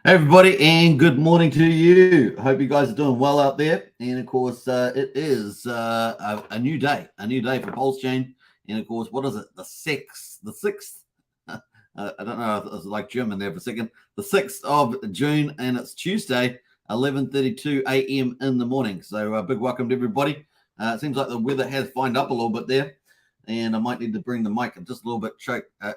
Hey everybody, and good morning to you. I hope you guys are doing well out there. And of course, it is a new day for Pulsechain. And of course, what is it? The sixth. I don't know. I was like German there for a second. The 6th of June, and it's Tuesday, 11:32 a.m. in the morning. So, big welcome to everybody. It seems like the weather has fined up a little bit there, and I might need to bring the mic just a little bit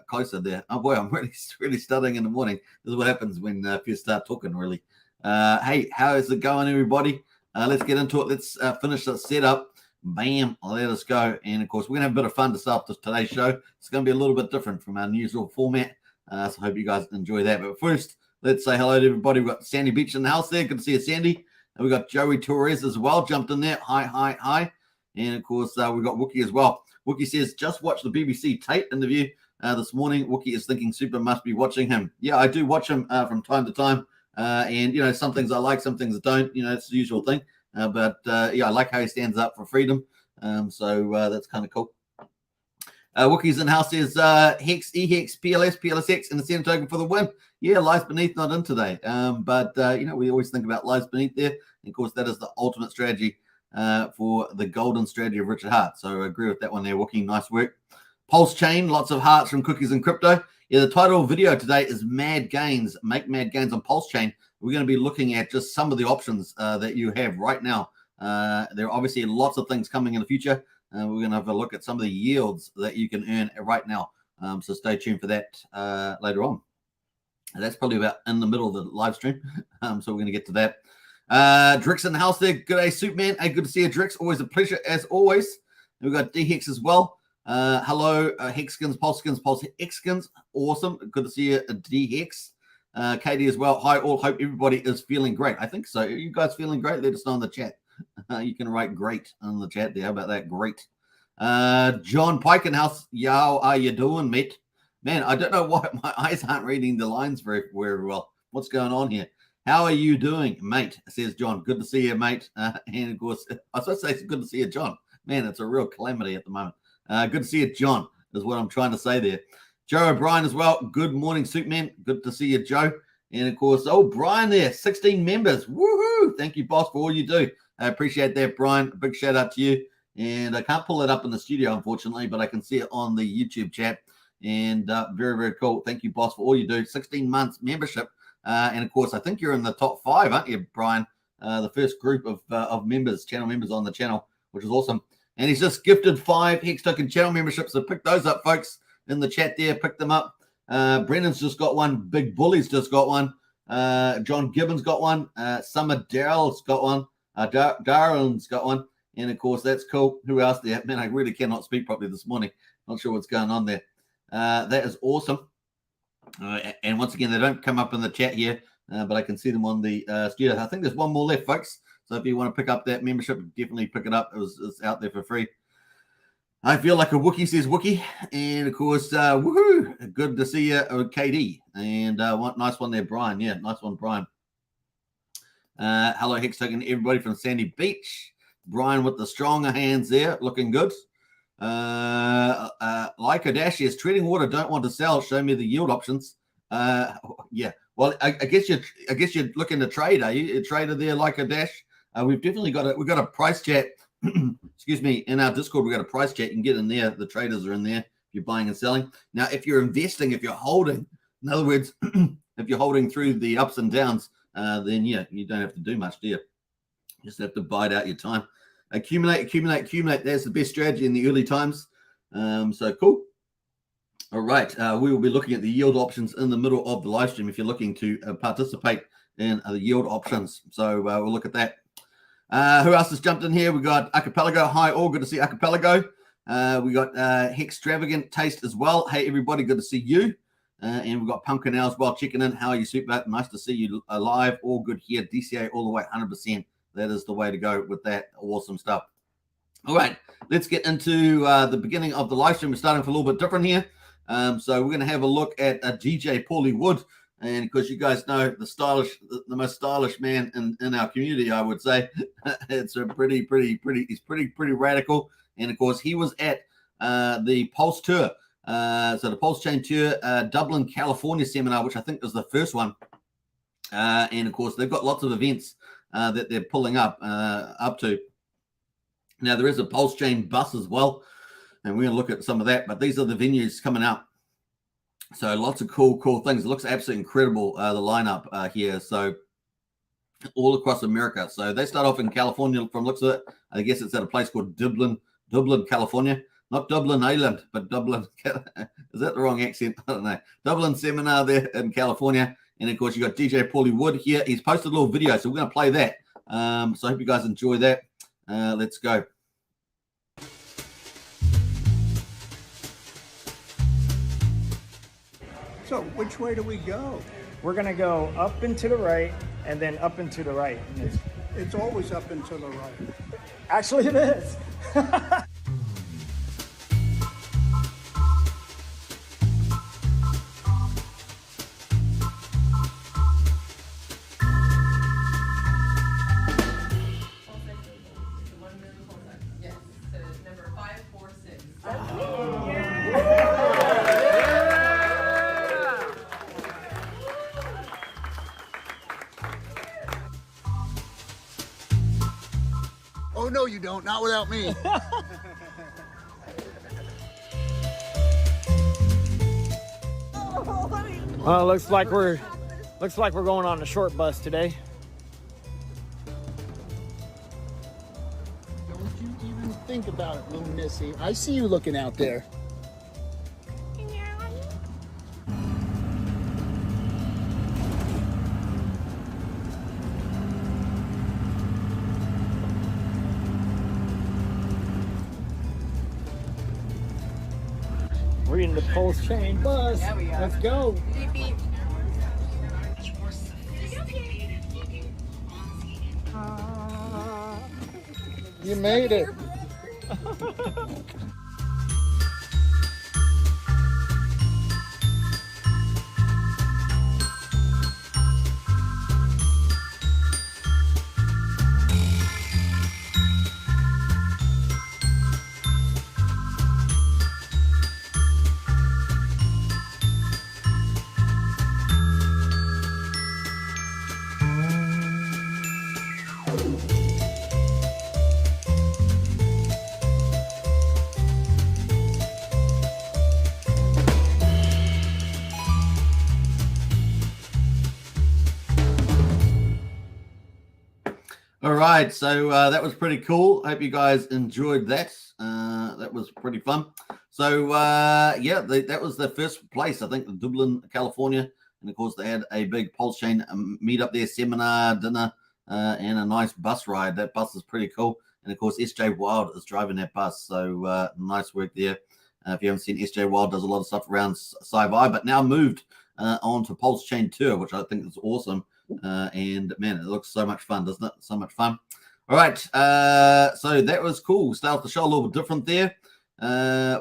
closer there. Oh boy, I'm really stuttering in the morning. This is what happens when you start talking, really. Hey, how is it going, everybody? Let's get into it. Let's finish the setup. Bam, let us go. And of course, we're going to have a bit of fun to start today's show. It's going to be a little bit different from our usual format. So I hope you guys enjoy that. But first, let's say hello to everybody. We've got Sandy Beach in the house there. Good to see you, Sandy. And we've got Joey Torres as well, jumped in there. Hi. And of course, we've got Wookie as well. Wookie says, just watch the BBC Tate interview this morning. Wookie is thinking Super must be watching him. Yeah, I do watch him from time to time. And, some things I like, some things I don't. It's the usual thing. But I like how he stands up for freedom. So that's kind of cool. Wookie's in house says Hex, EHEX, PLS, PLSX, and the center token for the win. Yeah, Lies Beneath not in today. But we always think about Lies Beneath there. And of course, that is the ultimate strategy for the golden strategy of Richard Hart. So I agree with that one there, Wookie. Nice work. Pulsechain, lots of hearts from Cookies and Crypto. Yeah, the title of the video today is Mad Gains, Make Mad Gains on Pulsechain. We're going to be looking at just some of the options that you have right now. There are obviously lots of things coming in the future. We're going to have a look at some of the yields that you can earn right now. So stay tuned for that later on. And that's probably about in the middle of the live stream. So we're going to get to that. Drix in the house there. Good day, Superman. Hey, good to see you, Drix. Always a pleasure, as always. And we've got D-Hex as well. Hello, Hexskins, Pulse-Hexskins. Awesome. Good to see you, D-Hex. Katie as well. Hi, all. Hope everybody is feeling great. I think so. Are you guys feeling great? Let us know in the chat. You can write great in the chat there. How about that? Great. John Pike in house. How are you doing, mate? Man, I don't know why my eyes aren't reading the lines very well. What's going on here? How are you doing, mate? Says John. Good to see you, mate. And of course, I was supposed to say it's good to see you, John. Man, it's a real calamity at the moment. Good to see you, John, is what I'm trying to say there. Joe O'Brien as well. Good morning, Superman. Good to see you, Joe. And of course, Brian there, 16 members. Woohoo! Thank you, boss, for all you do. I appreciate that, Brian. A big shout out to you. And I can't pull it up in the studio, unfortunately, but I can see it on the YouTube chat. And very, very cool. Thank you, boss, for all you do. 16 months membership. And of course, I think you're in the top 5, aren't you, Brian? The first group of members, channel members on the channel, which is awesome. And he's just gifted 5 Hex Token channel memberships. So pick those up, folks, in the chat there. Pick them up. Brennan's just got one. Big Bully's just got one. John Gibbons got one. Summer Darrell's got one. Darren's got one. And of course, that's cool. Who else there? Man, I really cannot speak properly this morning. Not sure what's going on there. That is awesome. And once again, they don't come up in the chat here, but I can see them on the studio. I think there's one more left, folks. So if you want to pick up that membership, definitely pick it up. It's out there for free. I feel like a Wookie, says Wookie. And of course, woohoo! Good to see you, KD. And nice one there, Brian. Yeah, nice one, Brian. Hello, Hex Token, everybody from Sandy Beach. Brian with the stronger hands there, looking good. Like a dash, yes, trading water, don't want to sell. Show me the yield options. Yeah. Well, I guess you're looking to trade, are you? A trader there, like a dash. We've definitely got a price chat. Excuse me, in our Discord, we've got a price chat. You can get in there. The traders are in there. If you're buying and selling. Now, if you're investing, if you're holding, in other words, if you're holding through the ups and downs, then yeah, you don't have to do much, do you? You just have to bide out your time. Accumulate. That's the best strategy in the early times. So cool. All right. We will be looking at the yield options in the middle of the live stream if you're looking to participate in the yield options. So we'll look at that. Who else has jumped in here? We got Archipelago. Hi, all. Good to see Archipelago. We got Hextravagant Taste as well. Hey, everybody. Good to see you. And we've got Pumpkin now as well checking in. How are you, Super? Nice to see you live. All good here. DCA all the way, 100%. That is the way to go with that. Awesome stuff. All right, let's get into the beginning of the live stream. We're starting with a little bit different here. So we're going to have a look at DJ Paulie Wood. And because you guys know the most stylish man in our community, I would say. It's a pretty, he's pretty radical. And of course, he was at the Pulse Tour. So the Pulsechain Tour, Dublin, California seminar, which I think was the first one. And of course, they've got lots of events that they're pulling up to. Now, there is a Pulsechain bus as well, and we're going to look at some of that. But these are the venues coming out. So lots of cool things. It looks absolutely incredible, the lineup here. So all across America. So they start off in California from looks of it. I guess it's at a place called Dublin, California. Not Dublin Island, but Dublin. Is that the wrong accent? I don't know. Dublin Seminar there in California. And of course, you got DJ Paulie Wood here. He's posted a little video, so we're going to play that. So I hope you guys enjoy that. Let's go. So which way do we go? We're going to go up and to the right, and then up and to the right. It's always up and to the right. Actually, it is. Yes, so number 546. Oh, no, you don't. Not without me. Well, looks like we're going on a short bus today. Don't you even think about it, little missy. I see you looking out there. We're in the Pulsechain bus. Yeah, we are. Let's go. Beep, beep. You made it. All right, so that was pretty cool. Hope you guys enjoyed that. That was pretty fun. So yeah, that was the first place, I think, in Dublin, California, and of course they had a big Pulsechain meet up there, seminar, dinner, and a nice bus ride. That bus is pretty cool, and of course SJ Wild is driving that bus. So nice work there. If you haven't seen, SJ Wild does a lot of stuff around Sci-Fi, but now moved on to Pulsechain Tour, which I think is awesome. And man, it looks so much fun, doesn't it? So much fun. All right, so that was cool. Start off the show a little bit different there.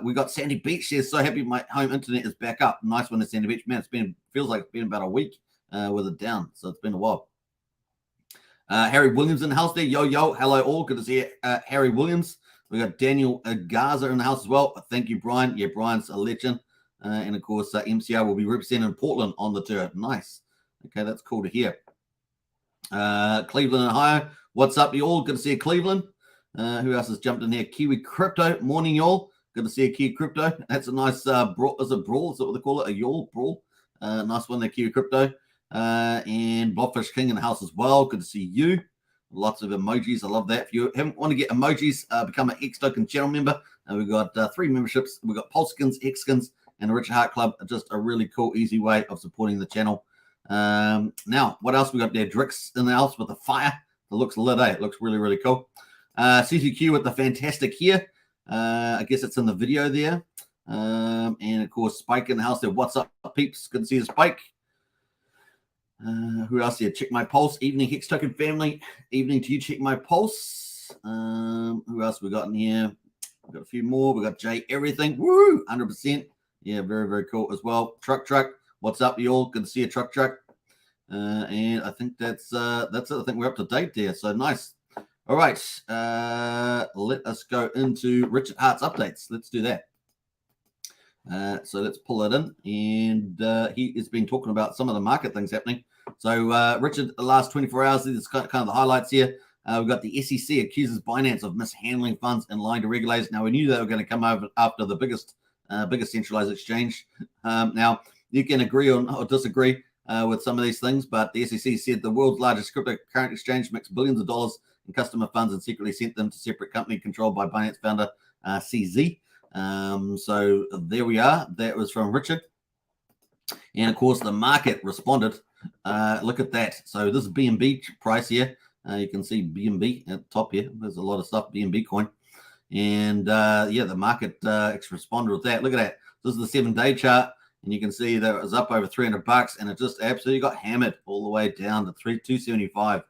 We got Sandy Beach here. So happy my home internet is back up. Nice one at Sandy Beach, man. Feels like it's been about a week with it down, so it's been a while. Harry Williams in the house there. Yo, hello all. Good to see Harry Williams. We got Daniel Garza in the house as well. Thank you, Brian. Yeah, Brian's a legend. And of course, MCR will be representing Portland on the tour. Nice. Okay, that's cool to hear. Cleveland, Ohio. What's up, y'all? Good to see you, Cleveland. Who else has jumped in here? Kiwi Crypto. Morning, y'all. Good to see you, Kiwi Crypto. That's a nice brawl. Is it brawl? Is that what they call it? A y'all brawl. Nice one there, Kiwi Crypto. And Blobfish King in the house as well. Good to see you. Lots of emojis. I love that. If you want to get emojis, become an Hex Token channel member. We've got 3 memberships. We've got Pulseskins, Hexskins, and the Richard Hart Club. Just a really cool, easy way of supporting the channel. Now, what else we got there? Drix in the house with the fire. It looks lit, eh? It looks really, really cool. CTQ with the fantastic here. I guess it's in the video there. And of course, Spike in the house there. What's up, peeps? Good to see you, Spike. Who else here? Check my pulse. Evening, Hex Token family. Evening to you. Check my pulse. Who else we got in here? We've got a few more. We got Jay Everything. Woo! 100%. Yeah, very, very cool as well. Truck. What's up, you all? Good to see you, Truck. And I think that's it. I think we're up to date there. So nice. All right. Let us go into Richard Hart's updates. Let's do that. So let's pull it in. And he has been talking about some of the market things happening. So, Richard, the last 24 hours, this is kind of the highlights here. We've got the SEC accuses Binance of mishandling funds and lying to regulators. Now, we knew they were going to come over after the biggest centralized exchange. Now, you can agree or disagree with some of these things, but the SEC said the world's largest cryptocurrency exchange mixed billions of dollars in customer funds and secretly sent them to separate company controlled by Binance founder CZ. So there we are. That was from Richard. And of course, the market responded. Look at that. So this is BNB price here. You can see BNB at the top here. There's a lot of stuff, BNB coin. And yeah, the market responded with that. Look at that. This is the 7-day chart. And you can see that it was up over $300 and it just absolutely got hammered all the way down to 275.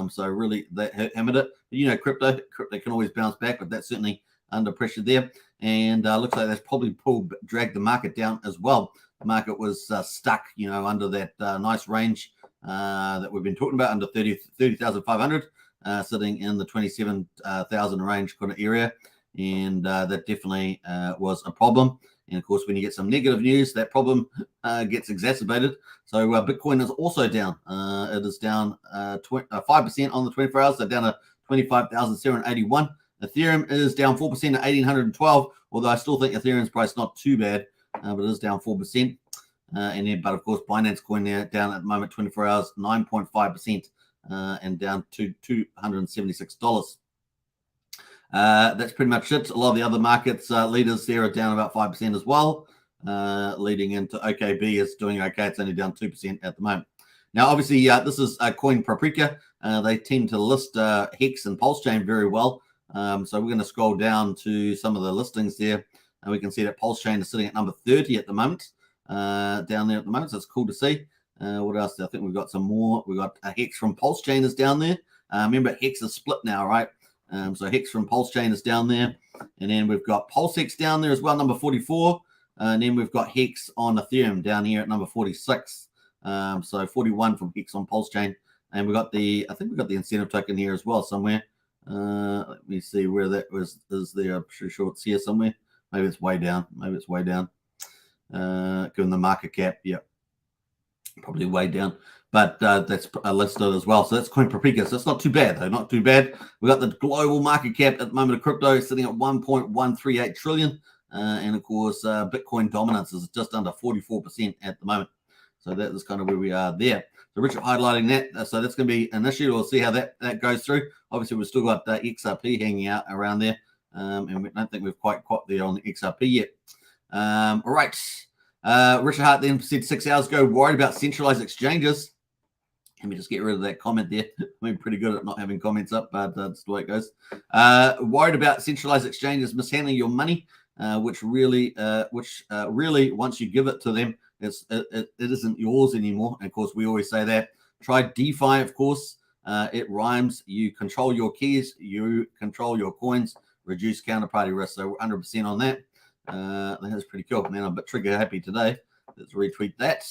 So really that hammered it. But you know, crypto can always bounce back, but that's certainly under pressure there. And looks like that's probably dragged the market down as well. The market was stuck, you know, under that nice range that we've been talking about, under 30,500, sitting in the 27,000 range kind of area. And that definitely was a problem. And of course, when you get some negative news, that problem gets exacerbated. So Bitcoin is also down. It is down 5% on the 24 hours. So down to 25,781. Ethereum is down 4% at 1,812. Although I still think Ethereum's price not too bad, but it is down 4%. And then, but of course, Binance coin there down at the moment, 24 hours, 9.5%, and down to $276. That's pretty much it. A lot of the other markets leaders there are down about 5% as well, leading into OKB is doing okay. It's only down 2% at the moment. Now, obviously, this is Coin Paprika. They tend to list Hex and Pulsechain very well. So we're going to scroll down to some of the listings there, and we can see that Pulsechain is sitting at number 30 at the moment, down there at the moment. So it's cool to see. What else? I think we've got some more. We've got a Hex from Pulsechain is down there. Remember, Hex is split now, right? So Hex from Pulsechain is down there. And then we've got Pulsex down there as well, number 44. And then we've got Hex on Ethereum down here at number 46. So 41 from Hex on Pulsechain. And we got I think we got the incentive token here as well somewhere. Let me see where that is there. I'm pretty sure it's here somewhere. Maybe it's way down. Given the market cap, yeah. Probably way down. But that's listed as well. So that's Coin Paprika. So it's not too bad, though. Not too bad. We got the global market cap at the moment of crypto sitting at 1.138 trillion. And of course, Bitcoin dominance is just under 44% at the moment. So that is kind of where we are there. So Richard highlighting that. So that's going to be an issue. We'll see how that goes through. Obviously, we've still got XRP hanging out around there. And we don't think we've quite got there on the XRP yet. All right. Richard Hart then said 6 hours ago, worried about centralized exchanges. Let me just get rid of that comment there. I'm pretty good at not having comments up, but that's the way it goes. Worried about centralized exchanges mishandling your money, which really, once you give it to them, it isn't yours anymore. And of course, we always say that. Try DeFi, of course. It rhymes. You control your keys. You control your coins. Reduce counterparty risk. So 100% on that. That's pretty cool, man. I'm a bit trigger happy today. Let's retweet that.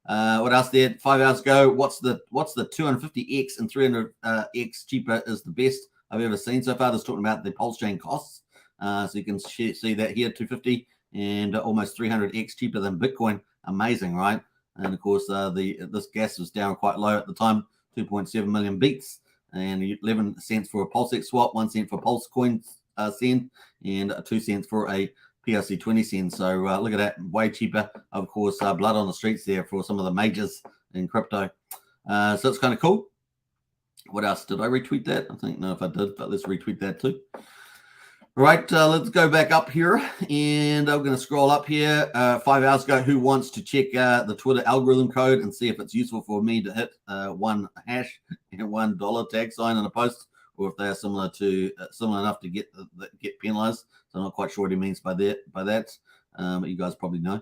What else there? 5 hours ago, what's the 250x and 300x cheaper is the best I've ever seen so far? That's talking about the Pulsechain costs. So you can see that here, 250 and almost 300x cheaper than Bitcoin. Amazing, right? And of course, this gas was down quite low at the time, 2.7 million beats, and 11 cents for a Pulsex swap, 1 cent for Pulse coin send, and 2 cents for a PRC 20 cents. So look at that, way cheaper. Of course, blood on the streets there for some of the majors in crypto. So it's kind of cool. What else? Did I retweet that? I think no, if I did, but let's retweet that too. All right, let's go back up here, and I'm going to scroll up here. 5 hours ago, who wants to check the Twitter algorithm code and see if it's useful for me to hit one hash and $1 tag sign in a post, or if they are similar enough to get penalized? So I'm not quite sure what he means by that. But you guys probably know.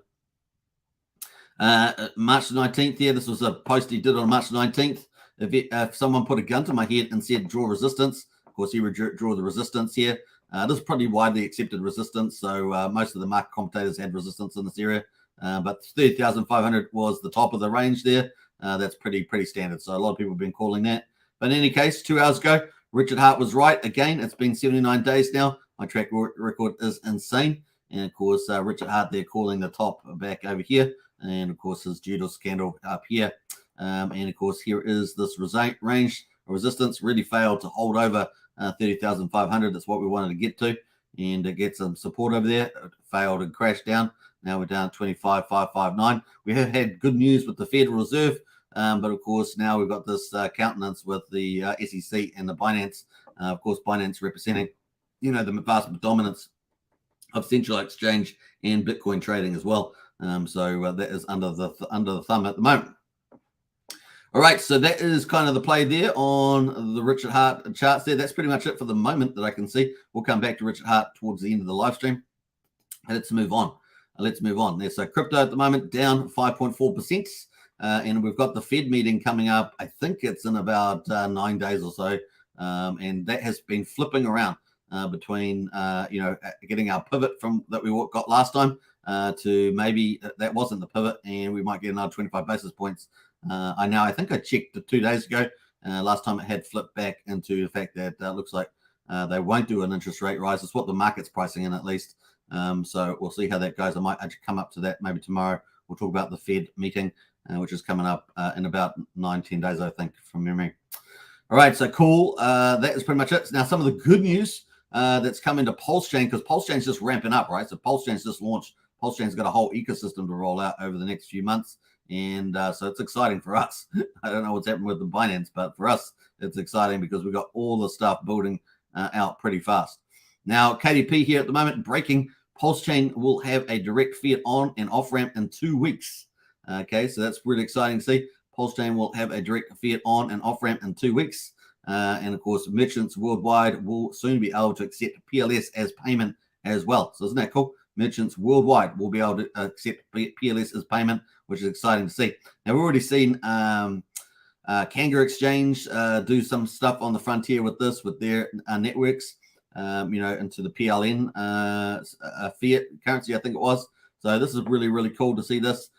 March 19th. Yeah, this was a post he did on March 19th. If someone put a gun to my head and said draw resistance, of course he would draw the resistance here. This is probably widely accepted resistance. So most of the market commentators had resistance in this area. But 30,500 was the top of the range there. That's pretty standard. So a lot of people have been calling that. But in any case, 2 hours ago, Richard Hart was right. Again, it's been 79 days now. My track record is insane. And of course, Richard Hart there calling the top back over here. And of course, his Judas scandal up here. And of course, here is this range of resistance. Really failed to hold over 30,500. That's what we wanted to get to, and to get some support over there. It failed and crashed down. Now we're down 25,559. We have had good news with the Federal Reserve, but of course now we've got this countenance with the SEC and the Binance. Of course, Binance representing, the vast dominance of central exchange and Bitcoin trading as well. So that is under the thumb at the moment. All right, so that is kind of the play there on the Richard Hart charts there. That's pretty much it for the moment that I can see. We'll come back to Richard Hart towards the end of the live stream. Let's move on. There's so crypto at the moment down 5.4%. And we've got the Fed meeting coming up. I think it's in about 9 days or so. And that has been flipping around between, getting our pivot from that we got last time to maybe that wasn't the pivot, and we might get another 25 basis points. I think I checked 2 days ago. Last time it had flipped back into the fact that looks like they won't do an interest rate rise. It's what the market's pricing in at least. So we'll see how that goes. I might actually come up to that maybe tomorrow. We'll talk about the Fed meeting, which is coming up in about 9-10 days, I think, from memory. All right, so cool. That is pretty much it. Now, some of the good news that's come into Pulsechain, because Pulsechain's just ramping up, right? So Pulsechain's just launched. Pulsechain's got a whole ecosystem to roll out over the next few months. And so it's exciting for us. I don't know what's happening with the Binance, but for us, it's exciting because we've got all the stuff building out pretty fast. Now, KDP here at the moment, breaking. Pulsechain will have a direct fiat on and off ramp in 2 weeks. Okay, so that's really exciting to see. Pulsechain will have a direct fiat on and off ramp in 2 weeks. And of course, merchants worldwide will soon be able to accept PLS as payment as well. So isn't that cool? Merchants worldwide will be able to accept PLS as payment, which is exciting to see. Now, we've already seen Kanga Exchange do some stuff on the frontier with this, with their networks, into the PLN fiat currency, I think it was. So this is really, really cool to see this.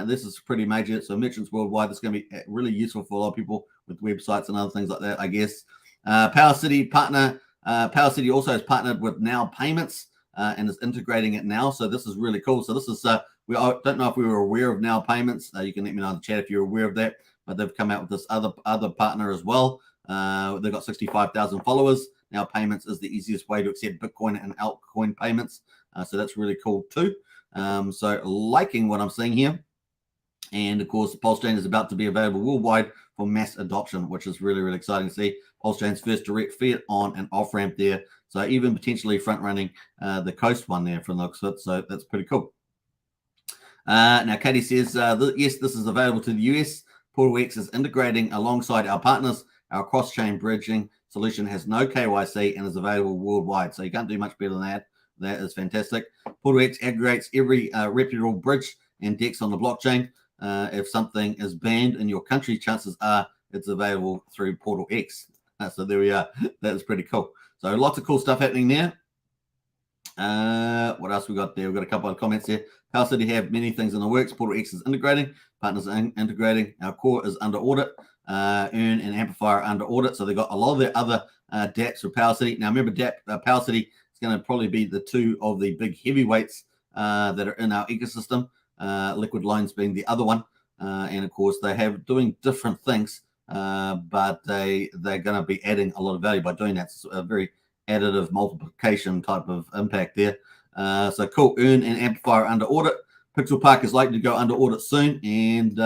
This is pretty major. So merchants worldwide, this is going to be really useful for a lot of people with websites and other things like that, I guess. Power City also has partnered with Now Payments and is integrating it now. So this is really cool. So this is, I don't know if we were aware of Now Payments. You can let me know in the chat if you're aware of that. But they've come out with this other partner as well. They've got 65,000 followers. Now Payments is the easiest way to accept Bitcoin and altcoin payments. So that's really cool too. So liking what I'm seeing here. And of course, Pulsechain is about to be available worldwide for mass adoption, which is really, really exciting to see. Pulsechain's first direct fiat on and off ramp there. So even potentially front running the Coast one there from the looks of it. So that's pretty cool. Now, Katie says, yes, this is available to the US. PortalX is integrating alongside our partners. Our cross-chain bridging solution has no KYC and is available worldwide. So you can't do much better than that. That is fantastic. PortalX aggregates every reputable bridge and DEX on the blockchain. If something is banned in your country, chances are it's available through PortalX. So there we are. That is pretty cool. So lots of cool stuff happening there. What else we got there? We've got a couple of comments here. Power City have many things in the works. PortalX is integrating. Partners are integrating. Our core is under audit. Earn and Amplifier are under audit. So they've got a lot of their other dApps for Power City. Now remember, Power City is going to probably be the two of the big heavyweights that are in our ecosystem. Liquid Loans being the other one. And of course, they have doing different things, but they're going to be adding a lot of value by doing that. It's a very additive multiplication type of impact there. So cool. Earn and Amplifier under audit. Pixel Park is likely to go under audit soon, and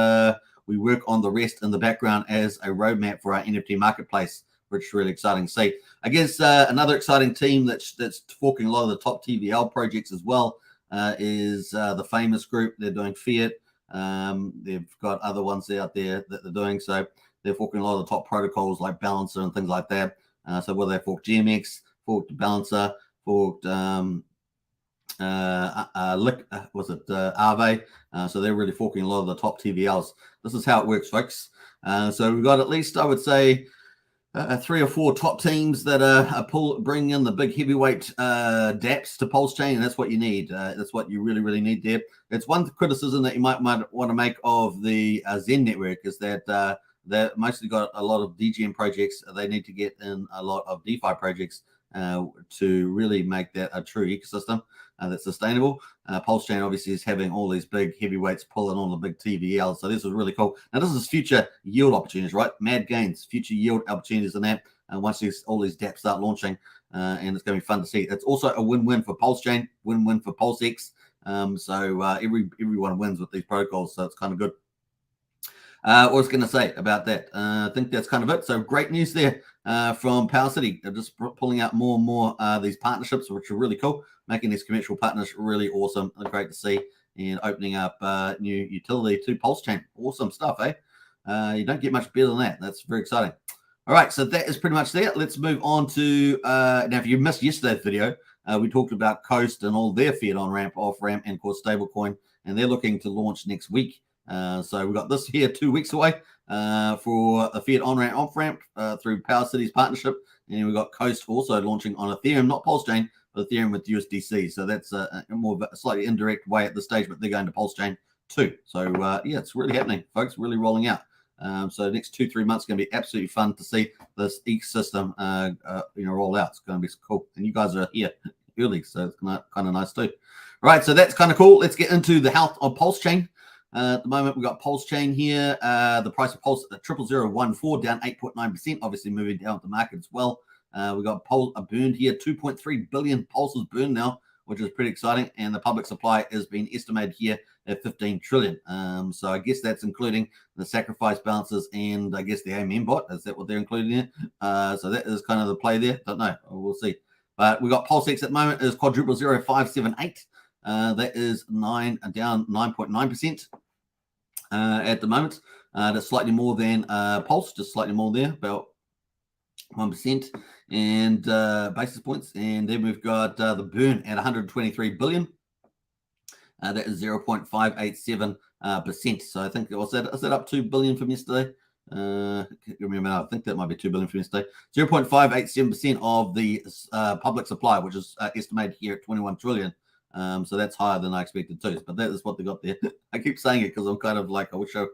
we work on the rest in the background as a roadmap for our NFT marketplace, which is really exciting to see. I guess another exciting team that's forking a lot of the top TVL projects as well is the Famous Group. They're doing Fiat. They've got other ones out there that they're doing. So they're forking a lot of the top protocols like Balancer and things like that. So whether they forked GMX, forked Balancer, forked Aave. So they're really forking a lot of the top TVLs. This is how it works, folks. So we've got at least, I would say, 3 or 4 top teams that are bringing in the big heavyweight dApps to Pulsechain, and that's what you need. That's what you really, really need there. It's one criticism that you might want to make of the Zen network is that they've mostly got a lot of DGM projects. They need to get in a lot of DeFi projects to really make that a true ecosystem that's sustainable. Pulsechain obviously is having all these big heavyweights pulling on the big TVL, so this is really cool. Now this is future yield opportunities, right? Mad gains, future yield opportunities in that. Once all these dApps start launching, and it's going to be fun to see. It's also a win-win for Pulsechain, win-win for Pulsex. So everyone wins with these protocols, so it's kind of good. What was going to say about that? I think that's kind of it. So great news there from Power City. They're just pulling out more and more these partnerships, which are really cool, making these commercial partners really awesome. Great to see, and opening up new utility to Pulsechain. Awesome stuff, eh? You don't get much better than that. That's very exciting. All right, so that is pretty much there. Let's move on to now. If you missed yesterday's video, we talked about Coast and all their fiat on ramp, off ramp, and of course stablecoin, and they're looking to launch next week. So we've got this here 2 weeks away for a fiat on ramp, off ramp through Power City's partnership, and we've got Coast also launching on Ethereum, not Pulsechain, but Ethereum with USDC. So that's a more of a slightly indirect way at this stage, but they're going to Pulsechain too. So yeah, it's really happening, folks. Really rolling out. So the next 2-3 months going to be absolutely fun to see this ecosystem, roll out. It's going to be cool, and you guys are here early, so it's kind of nice too. All right, so that's kind of cool. Let's get into the health of Pulsechain. At the moment, we've got Pulsechain here. The price of Pulse at 00014 down 8.9%, obviously moving down the market as well. We've got burned here, 2.3 billion pulses burned now, which is pretty exciting. And the public supply has been estimated here at 15 trillion. So I guess that's including the sacrifice balances and I guess the AMM bot. Is that what they're including here? So that is kind of the play there. Don't know. We'll see. But we've got Pulsex at the moment is quadruple 0578. That is down 9.9% at the moment. That's slightly more than Pulse, just slightly more there, about 1% and basis points. And then we've got the burn at 123 billion. That is 0.587%. So I think was that up 2 billion from yesterday? I can't remember now. I think that might be 2 billion from yesterday. 0.587% of the public supply, which is estimated here at 21 trillion. So that's higher than I expected too. But that is what they got there. I keep saying it because I'm kind of like, I wish I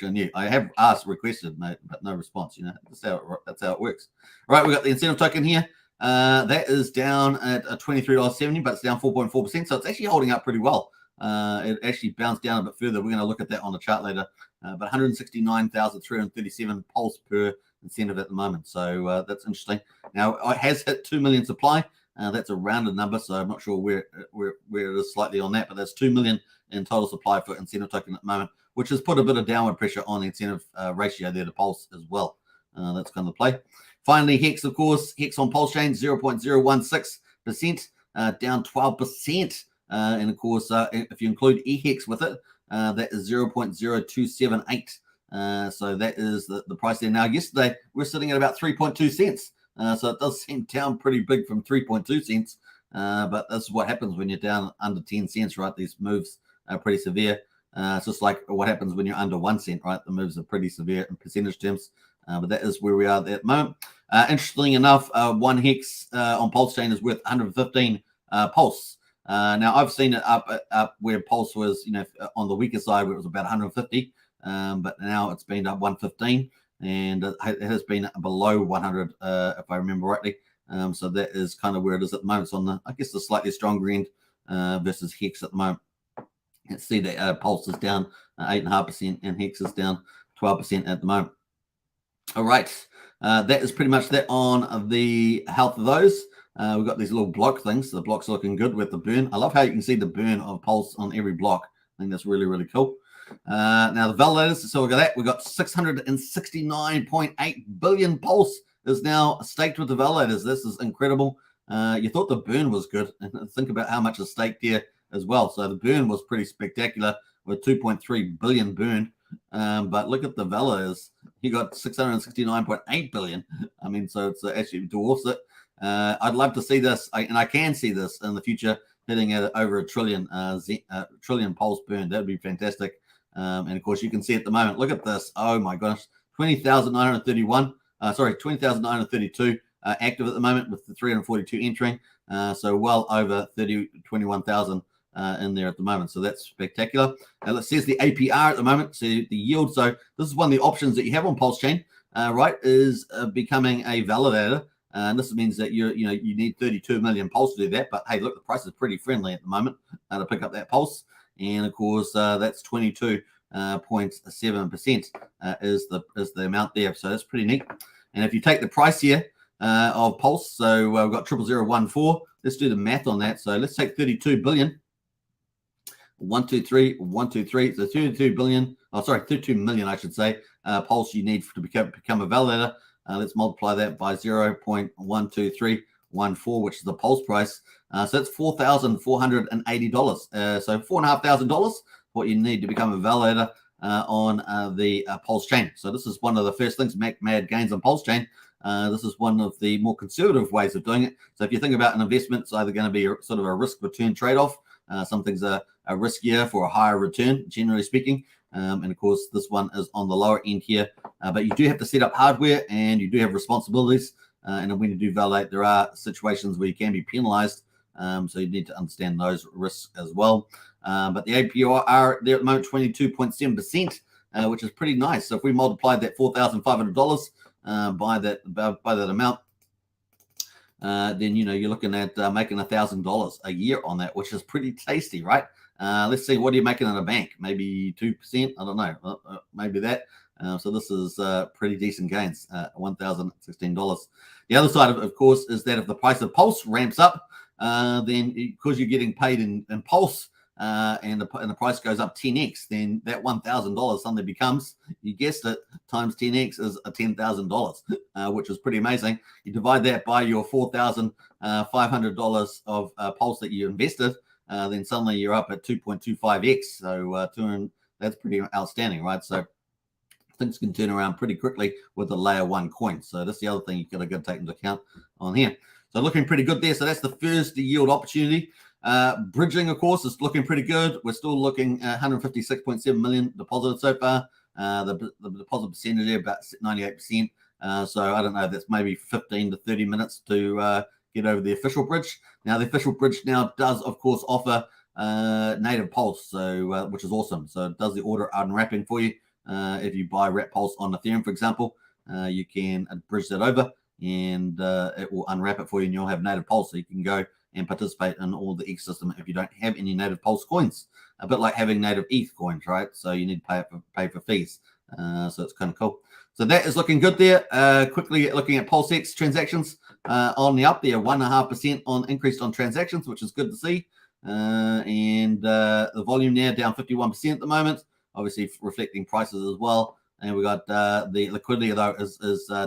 knew. I have requested, mate, but no response. That's how it works. All right, we got the incentive token here. That is down at $23.70, but it's down 4.4%. So it's actually holding up pretty well. It actually bounced down a bit further. We're going to look at that on the chart later. But 169,337 pulse per incentive at the moment. So that's interesting. Now it has hit 2 million supply. That's a rounded number, so I'm not sure where it is slightly on that, but that's 2 million in total supply for incentive token at the moment, which has put a bit of downward pressure on the incentive ratio there to Pulse as well. That's kind of the play. Finally, Hex, of course, Hex on Pulsechain, 0.016%, down 12%. And of course, if you include eHex with it, that is 0.0278. So that is the price there. Now, yesterday, we're sitting at about 3.2 cents. So it does seem down pretty big from 3.2 cents. But that's what happens when you're down under 10 cents, right? These moves are pretty severe. It's just like what happens when you're under 1 cent, right? The moves are pretty severe in percentage terms. But that is where we are at the moment. Interestingly enough, one Hex on Pulsechain is worth 115 Pulse. Now, I've seen it up where Pulse was, on the weaker side where it was about 150. But now it's been up 115. And it has been below 100, if I remember rightly. So that is kind of where it is at the moment. It's on the, I guess, the slightly stronger end versus Hex at the moment. You can see that Pulse is down 8.5% and Hex is down 12% at the moment. All right. That is pretty much that on the health of those. We've got these little block things. The blocks are looking good with the burn. I love how you can see the burn of Pulse on every block. I think that's really, really cool. Now the validators, so we've got that. We've got 669.8 billion Pulse is now staked with the validators. This is incredible. You thought the burn was good, and think about how much is staked here as well. So the burn was pretty spectacular with 2.3 billion burn. But look at the validators. You got 669.8 billion. I mean, so it's actually dwarfs it. I'd love to see this, and I can see this in the future hitting at over a trillion Pulse burn. That would be fantastic. And of course, you can see at the moment, look at this. Oh my gosh, 20,932 active at the moment with the 342 entering. So well over 21,000 in there at the moment. So that's spectacular. Now it says the APR at the moment. So the yield. So this is one of the options that you have on Pulsechain, right, is becoming a validator. And this means that you need 32 million Pulse to do that. But hey, look, the price is pretty friendly at the moment to pick up that Pulse. And of course, that's 22.7% is the amount there. So that's pretty neat. And if you take the price here of Pulse, so we've got 00014. Let's do the math on that. So let's take 32 billion. 123, 123. So 32 billion. Oh, sorry, 32 million, I should say. Pulse you need to become a validator. Let's multiply that by 0.12314, which is the Pulse price. So that's $4,480. So $4,500, what you need to become a validator on the Pulse chain. So this is one of the first things, make mad gains on Pulse chain. This is one of the more conservative ways of doing it. So if you think about an investment, it's either going to be sort of a risk-return trade-off. Some things are riskier for a higher return, generally speaking. And of course, this one is on the lower end here. But you do have to set up hardware and you do have responsibilities. And when you do validate, there are situations where you can be penalized. So you need to understand those risks as well. But the APR are there at the moment, 22.7%, which is pretty nice. So if we multiplied that $4,500 by that amount, then you're looking at making $1,000 a year on that, which is pretty tasty, right? Let's see, what are you making in a bank? Maybe 2%. I don't know. Maybe that. So this is pretty decent gains. $1,016. The other side of course, is that if the price of Pulse ramps up, then because you're getting paid in Pulse, and the price goes up 10x, then that $1,000 suddenly becomes, you guessed it, times 10x is $10,000, which is pretty amazing. You divide that by your $4,500 of Pulse that you invested, then suddenly you're up at 2.25x. So that's pretty outstanding, right? So things can turn around pretty quickly with a layer one coin. So that's the other thing you've got to take into account on here. So looking pretty good there. So that's the first yield opportunity. Bridging, of course, is looking pretty good. We're still looking at 156.7 million deposited so far. The deposit percentage there about 98%. So I don't know, that's maybe 15 to 30 minutes to get over the official bridge. Now the official bridge now does, of course, offer native Pulse, so which is awesome. So it does the order unwrapping for you. If you buy wrap Pulse on Ethereum, for example, you can bridge that over and it will unwrap it for you, and you'll have native Pulse, so you can go and participate in all the ecosystem if you don't have any native Pulse coins. A bit like having native ETH coins, right? So you need to pay for fees. So it's kind of cool. So that is looking good there. Quickly looking at PulseX transactions on the up there, 1.5% on increased on transactions, which is good to see. And the volume there down 51% at the moment, obviously reflecting prices as well. And we got the liquidity though is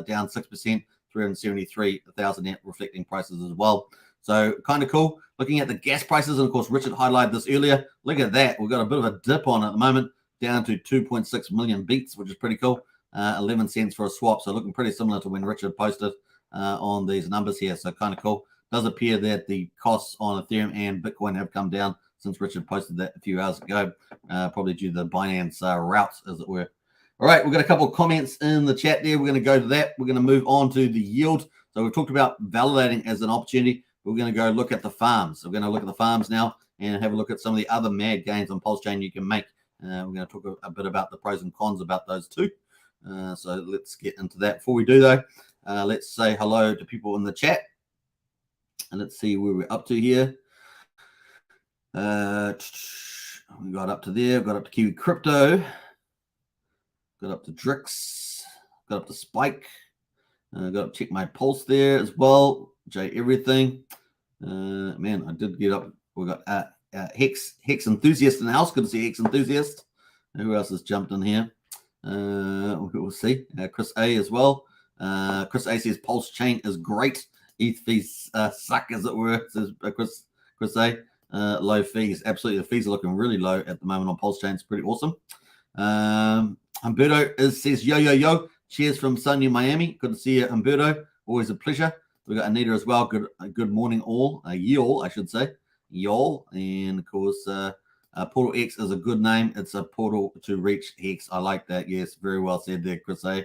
down 6%, 373,000 net, reflecting prices as well. So kind of cool. Looking at the gas prices, and of course Richard highlighted this earlier. Look at that. We've got a bit of a dip on at the moment, down to 2.6 million beats, which is pretty cool. 11 cents for a swap. So looking pretty similar to when Richard posted on these numbers here. So kind of cool. Does appear that the costs on Ethereum and Bitcoin have come down since Richard posted that a few hours ago, probably due to the Binance routes, as it were. All right, we've got a couple of comments in the chat there. We're going to go to that. We're going to move on to the yield. So we've talked about validating as an opportunity. We're going to go look at the farms. We're going to look at the farms now and have a look at some of the other mad gains on Pulsechain you can make. We're going to talk a bit about the pros and cons about those too. So let's get into that. Before we do, though, let's say hello to people in the chat. And let's see where we're up to here. We got up to there. Got up to Kiwi Crypto. Got up to Drix. Got up to Spike. Got up to check my pulse there as well. J everything. Man, I did get up. We got Hex Enthusiast in the house. Good to see Hex Enthusiast. Who else has jumped in here? We'll see. Chris A as well. Chris A says Pulsechain is great. ETH fees suck, as it were, says Chris A. Low fees. Absolutely. The fees are looking really low at the moment on Pulsechain. It's pretty awesome. Humberto says, yo. Cheers from sunny Miami. Good to see you, Humberto. Always a pleasure. We got Anita as well. Good morning, all. Y'all, I should say. Y'all. And of course, Portal X is a good name. It's a portal to reach Hex. I like that. Yes, very well said there, Chris A.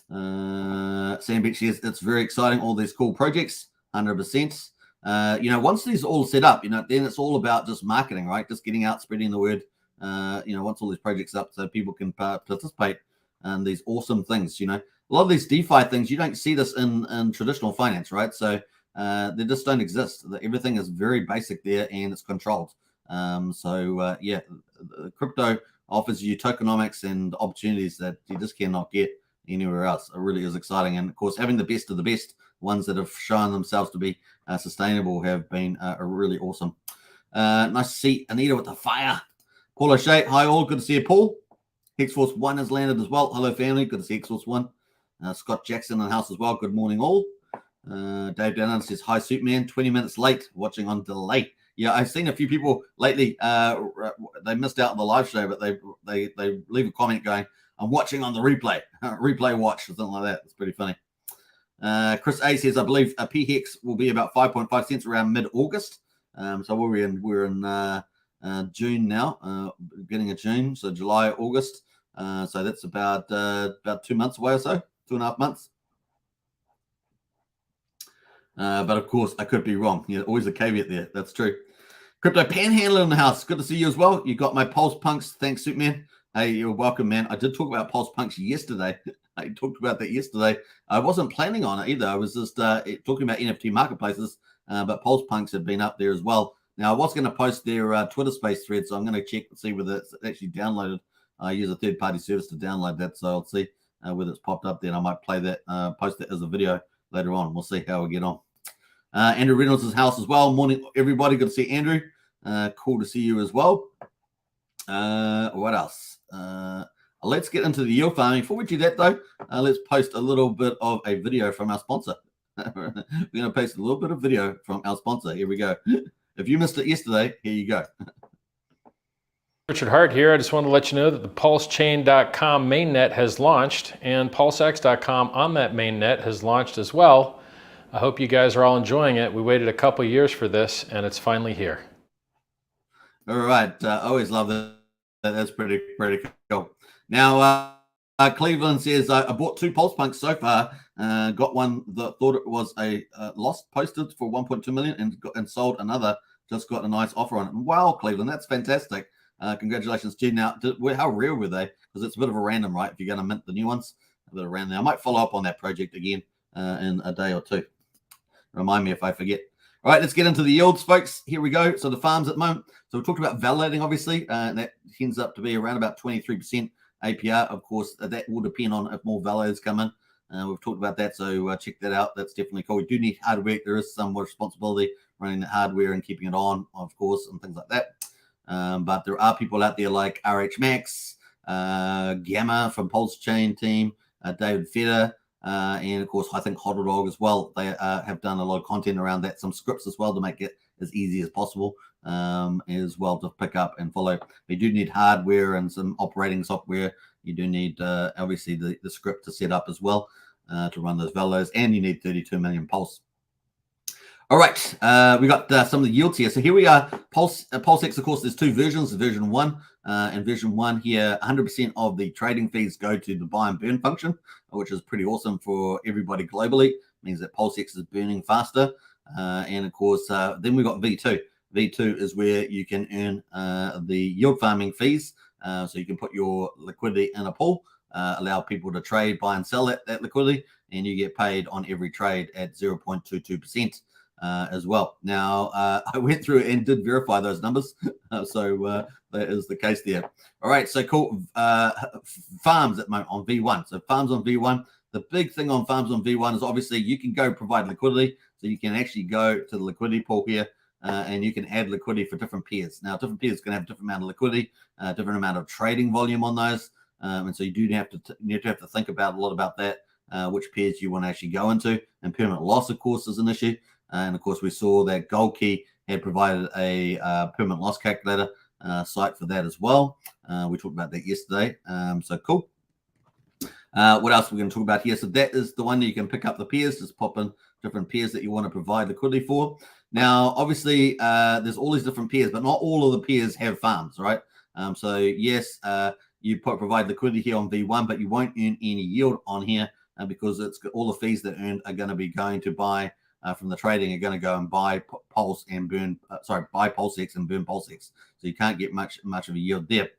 Sam Beach says it's very exciting. All these cool projects, 100%. Once these are all set up, then it's all about just marketing, right? Just getting out, spreading the word. Once all these projects up, so people can participate in these awesome things. a lot of these DeFi things, you don't see this in traditional finance, right? So they just don't exist. Everything is very basic there, and it's controlled. Yeah, crypto offers you tokenomics and opportunities that you just cannot get anywhere else. It really is exciting. And of course, having the best of the best, ones that have shown themselves to be sustainable, have been really awesome. Nice to see Anita with the fire. Paul O'Shea, hi all, good to see you, Paul. Hex Force 1 has landed as well. Hello, family, good to see Hex Force 1. Scott Jackson in the house as well. Good morning, all. Dave Dannon says, hi, Superman, 20 minutes late, watching on delay. Yeah, I've seen a few people lately. They missed out on the live show, but they leave a comment going, "I'm watching on the replay, replay watch," or something like that. It's pretty funny. Chris A says, "I believe a PHEX will be about 5.5 cents around mid-August." So we're in June now, beginning of June, so July, August. So that's about 2 months away or so, 2.5 months. But of course, I could be wrong. Yeah, always a caveat there. That's true. Crypto Panhandler in the house. Good to see you as well. You got my Pulse Punks. Thanks, Superman. Hey, you're welcome, man. I did talk about Pulse Punks yesterday. I talked about that yesterday. I wasn't planning on it either. I was just talking about NFT marketplaces, but Pulse Punks had been up there as well. Now, I was going to post their Twitter Space thread, so I'm going to check and see whether it's actually downloaded. I use a third-party service to download that, so I'll see whether it's popped up there. I might play that, post that as a video later on. We'll see how we get on. Andrew Reynolds' house as well. Morning, everybody. Good to see Andrew. Cool to see you as well. What else? Let's get into the yield farming. Before we do that, though, let's post a little bit of a video from our sponsor. We're going to post a little bit of video from our sponsor. Here we go. If you missed it yesterday, here you go. Richard Hart here. I just want to let you know that the Pulsechain.com mainnet has launched, and PulseX.com on that mainnet has launched as well. I hope you guys are all enjoying it. We waited a couple years for this, and it's finally here. All right. I always love that. That's pretty cool. Now, Cleveland says, I bought 2 Pulse Punks so far. Got one that thought it was a lost, posted for 1.2 million and sold another. Just got a nice offer on it. Wow, Cleveland, that's fantastic. Congratulations to you. Now, how rare were they? Because it's a bit of a random, right? If you're going to mint the new ones, a bit of random. I might follow up on that project again in a day or two. Remind me if I forget. All right, let's get into the yields, folks. Here we go. So the farms at the moment. So we talked about validating, obviously. That ends up to be around about 23% APR. Of course, that will depend on if more validators come in. We've talked about that, so check that out. That's definitely cool. We do need hardware. There is some more responsibility running the hardware and keeping it on, of course, and things like that. But there are people out there like RH Max, Gamma from Pulsechain team, David Feder, and of course, I think Hodl as well. They have done a lot of content around that, some scripts as well to make it as easy as possible as well to pick up and follow. You do need hardware and some operating software. You do need, obviously, the script to set up as well to run those validators, and you need 32 million Pulse. All right, we got some of the yields here. So here we are. PulseX, of course, there's 2 versions, version 1 and version 1 here. 100% of the trading fees go to the buy and burn function, which is pretty awesome for everybody globally. It means that PulseX is burning faster. And of course, then we got V2. V2 is where you can earn the yield farming fees. So you can put your liquidity in a pool, allow people to trade, buy and sell that liquidity, and you get paid on every trade at 0.22%. As well. Now, I went through and did verify those numbers, so that is the case there. All right, so cool. Farms at the moment on V1. So farms on V1. The big thing on farms on V1 is obviously you can go provide liquidity. So you can actually go to the liquidity pool here, and you can add liquidity for different pairs. Now, different pairs can have a different amount of liquidity, different amount of trading volume on those, and so you do have to think about a lot about that, which pairs you want to actually go into. And permanent loss, of course, is an issue. And of course, we saw that Gold Key had provided a permanent loss calculator site for that as well. We talked about that yesterday. So cool. What else are we going to talk about here? So that is the one that you can pick up the pairs, just pop in different pairs that you want to provide liquidity for. Now, obviously, there's all these different pairs, but not all of the pairs have farms, right? So yes, you provide liquidity here on V1, but you won't earn any yield on here because it's all the fees that earned are going to be going to buy from the trading are going to go and buy Pulse and burn, buy PulseX and burn PulseX. So you can't get much of a yield there,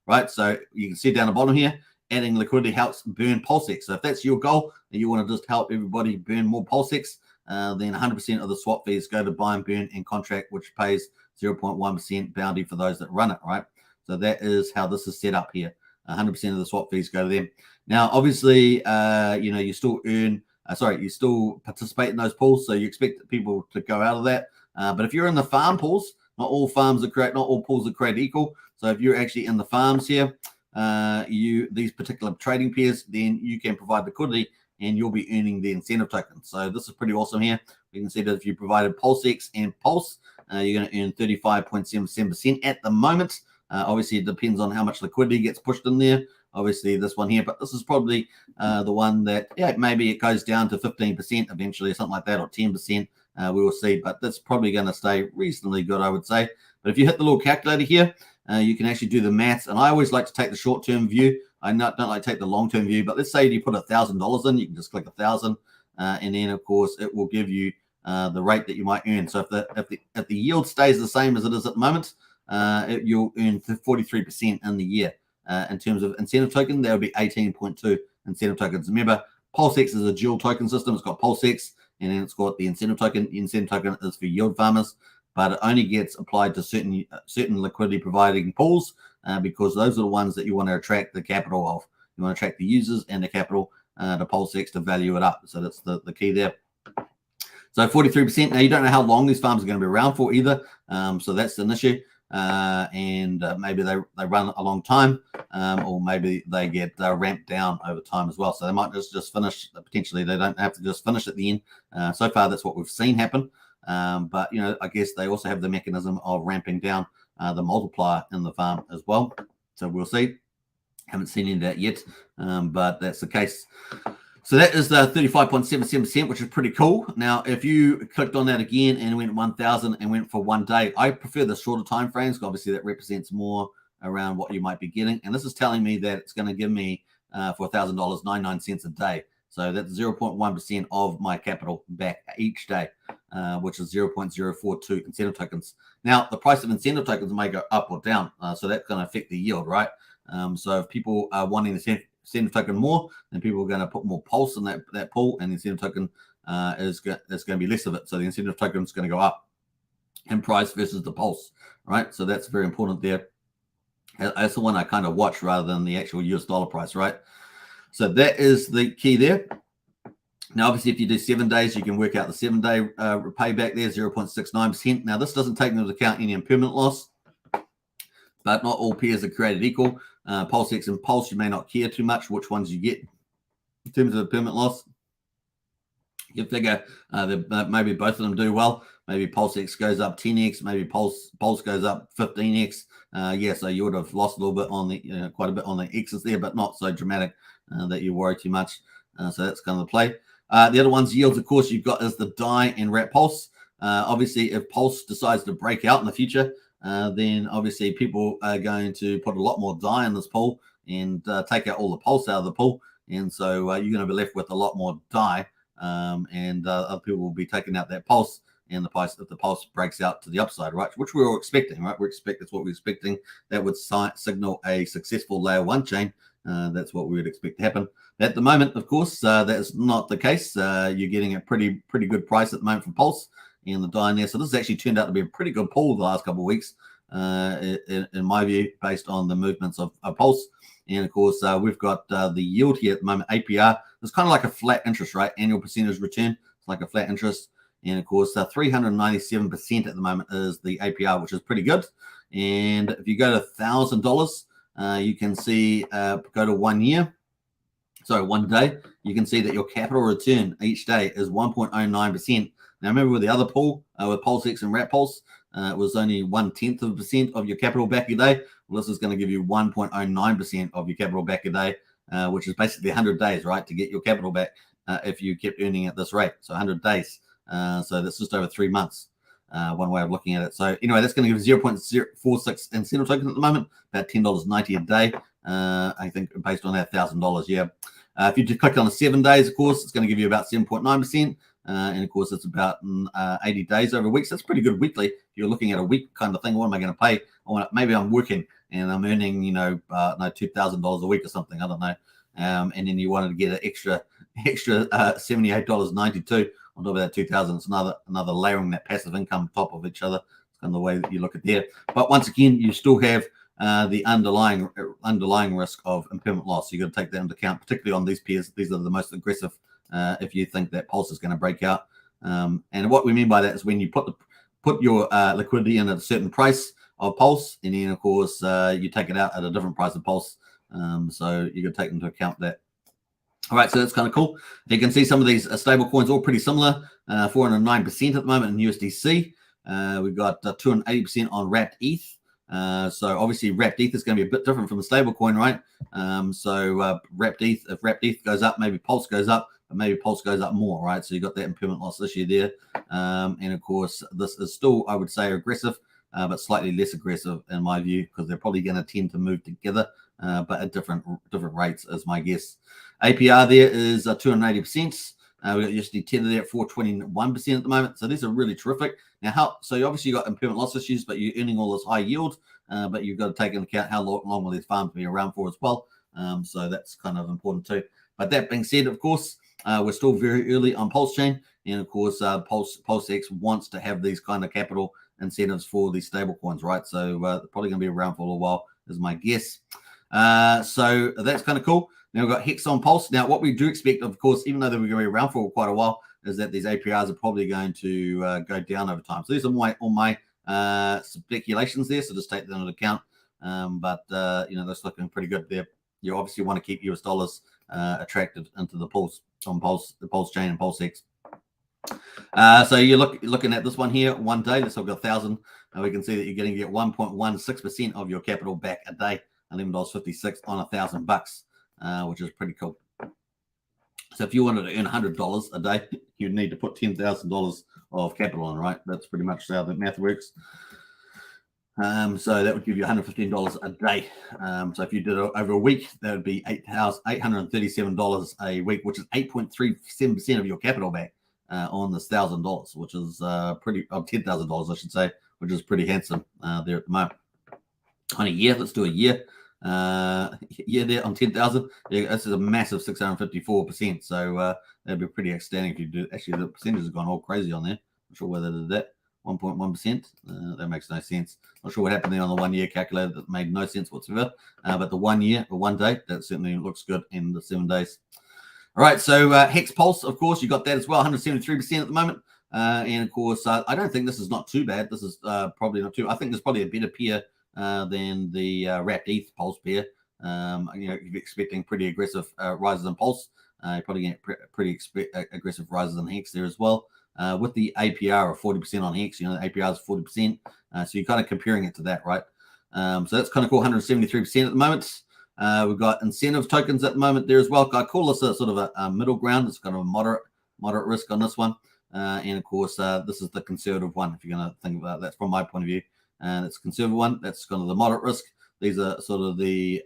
right? So you can see down the bottom here, adding liquidity helps burn Pulsex. So if that's your goal and you want to just help everybody burn more Pulsex, then 100% of the swap fees go to buy and burn and contract, which pays 0.1% bounty for those that run it, right? So that is how this is set up here. 100% of the swap fees go to them. Now, obviously, you still earn, you still participate in those pools, so you expect people to go out of that. But if you're in the farm pools, not all pools are created equal. So if you're actually in the farms here, these particular trading pairs, then you can provide liquidity and you'll be earning the incentive tokens. So this is pretty awesome here. We can see that if you provided Pulsex and Pulse, you're going to earn 35.77% at the moment. Obviously, it depends on how much liquidity gets pushed in there. Obviously, this one here, but this is probably the one that, maybe it goes down to 15% eventually or something like that, or 10%. We will see, but that's probably going to stay reasonably good, I would say. But if you hit the little calculator here, you can actually do the maths. And I always like to take the short-term view. I don't like to take the long-term view, but let's say you put $1,000 in, you can just click 1,000, and then of course it will give you the rate that you might earn. So if the yield stays the same as it is at the moment, you'll earn 43% in the year. In terms of incentive token, that would be 18.2 incentive tokens. Remember, Pulsex is a dual token system. It's got Pulsex, and then it's got the incentive token. The incentive token is for yield farmers, but it only gets applied to certain liquidity providing pools, because those are the ones that you want to attract the capital of. You want to attract the users and the capital to Pulsex to value it up. So that's the key there. So 43%. Now, you don't know how long these farms are going to be around for either. So that's an issue. And maybe they run a long time, or maybe they get ramped down over time as well. So they might just finish. Potentially, they don't have to just finish at the end. So far, that's what we've seen happen. But I guess they also have the mechanism of ramping down the multiplier in the farm as well. So we'll see. Haven't seen any of that yet, but that's the case. So that is the 35.77%, which is pretty cool. Now, if you clicked on that again and went 1,000 and went for 1 day, I prefer the shorter time frames. Obviously, that represents more around what you might be getting. And this is telling me that it's going to give me for $1,000, 99 cents a day. So that's 0.1% of my capital back each day, which is 0.042 incentive tokens. Now, the price of incentive tokens may go up or down, so that's going to affect the yield, right? So if people are wanting the incentive token more, then people are going to put more pulse in that pool, and the incentive token is going to be less of it. So the incentive token is going to go up in price versus the pulse, right? So that's very important there. That's the one I kind of watch rather than the actual US dollar price, right? So that is the key there. Now, obviously, if you do 7 days, you can work out the 7-day payback there, 0.69%. Now, this doesn't take into account any impermanent loss, but not all pairs are created equal. Pulsex and Pulse, you may not care too much which ones you get in terms of impermanent loss. You figure that maybe both of them do well. Maybe Pulsex goes up 10x, maybe Pulse goes up 15x. So you would have lost a little bit on the quite a bit on the X's there, but not so dramatic that you worry too much. So that's kind of the play. The other ones, yields, of course, you've got is the DAI and wrap Pulse. Obviously, if Pulse decides to break out in the future, then obviously people are going to put a lot more DAI in this pool and take out all the Pulse out of the pool. And so you're going to be left with a lot more DAI, and other people will be taking out that Pulse. And the price, if the Pulse breaks out to the upside, right, which we were expecting, right? That's what we're expecting. That would signal a successful layer 1 chain. That's what we would expect to happen. At the moment, of course, that is not the case. You're getting a pretty good price at the moment for Pulse and the DAI in there. So this has actually turned out to be a pretty good pool the last couple of weeks, in my view, based on the movements of Pulse. And of course, we've got the yield here at the moment, APR. It's kind of like a flat interest rate, annual percentage return. It's like a flat interest. And of course, 397% at the moment is the APR, which is pretty good. And if you go to $1,000, you can see, go to 1 year. So 1 day, you can see that your capital return each day is 1.09%. Now, remember with the other pool, with Pulsex and wrap Pulse, it was only 0.1% of your capital back a day. Well, this is going to give you 1.09% of your capital back a day, which is basically 100 days, right, to get your capital back if you kept earning at this rate. So 100 days. So that's just over 3 months, one way of looking at it. So anyway, that's going to give 0.046 incentive token at the moment, about $10.90 a day, I think, based on that $1,000. Yeah. If you just click on the 7 days, of course, it's going to give you about 7.9%. And of course, it's about 80 days over a week. So that's pretty good weekly. If you're looking at a week kind of thing, what am I going to pay? Maybe I'm working and I'm earning, $2,000 a week or something. I don't know. And then you wanted to get an extra $78.92 on top of that 2,000. It's another layering that passive income on top of each other. It's kind of the way that you look at there. But once again, you still have the underlying risk of impairment loss. So you've got to take that into account, particularly on these pairs. These are the most aggressive if you think that Pulse is going to break out. And what we mean by that is when you put your liquidity in at a certain price of Pulse, and then of course you take it out at a different price of Pulse. So you got to take into account that. All right, so that's kind of cool. You can see some of these stable coins all pretty similar. 409% at the moment in USDC. We've got 280% on Wrapped ETH. So obviously Wrapped ETH is going to be a bit different from a stable coin, right? Wrapped ETH, if Wrapped ETH goes up, maybe Pulse goes up, but maybe Pulse goes up more, right? So you got that impairment loss issue there. And of course, this is still, I would say, aggressive, but slightly less aggressive in my view, because they're probably going to tend to move together, but at different rates, is my guess. APR there is 280%. We got USD Tether there at 421% at the moment. So these are really terrific. Now, so you obviously got impairment loss issues, but you're earning all this high yield. But you've got to take into account how long will these farms be around for as well. So that's kind of important too. But that being said, of course, we're still very early on Pulsechain, and of course, PulseX wants to have these kind of capital incentives for these stable coins, right? So they're probably going to be around for a little while, is my guess. So that's kind of cool. Now we've got Hex on Pulse. Now, what we do expect, of course, even though they're going to be around for quite a while, is that these APRs are probably going to go down over time. So these are all my speculations there. So just take that into account. That's looking pretty good there. You obviously want to keep US dollars attracted into the Pulse on Pulse, the Pulse chain and PulseX. So you're looking at this one here, 1 day. Let's look at 1,000. We can see that you're going to get 1.16% of your capital back a day, $11.56 on $1,000, which is pretty cool. So if you wanted to earn $100 a day, you'd need to put $10,000 of capital on, right? That's pretty much how the math works. So that would give you $115 a day. So if you did it over a week, that would be $837 a week, which is 8.37% of your capital back on this $1,000, which is $10,000, I should say, which is pretty handsome there at the moment. On a year, let's do a year. There on 10,000. Yeah, this is a massive 654%. So that'd be pretty outstanding if you do. Actually, the percentage has gone all crazy on there. Not sure whether they did that. 1.1%. That makes no sense. Not sure what happened there on the 1 year calculator. That made no sense whatsoever. But the 1 year or 1 day, that certainly looks good in the 7 days. All right. So Hex Pulse, of course, you got that as well. 173% at the moment. And of course, I don't think this is not too bad. This is probably not too. I think there's probably a better pair than the Wrapped ETH Pulse pair. You're expecting pretty aggressive rises in Pulse. You're probably getting pretty aggressive rises in Hex there as well. With the APR of 40% on Hex, the APR is 40%. So you're kind of comparing it to that, right? So that's kind of cool, 173% at the moment. We've got incentive tokens at the moment there as well. I call this a sort of a middle ground. It's kind of a moderate risk on this one. And of course, this is the conservative one, if you're going to think about that from my point of view. And it's a conservative one. That's kind of the moderate risk. These are sort of the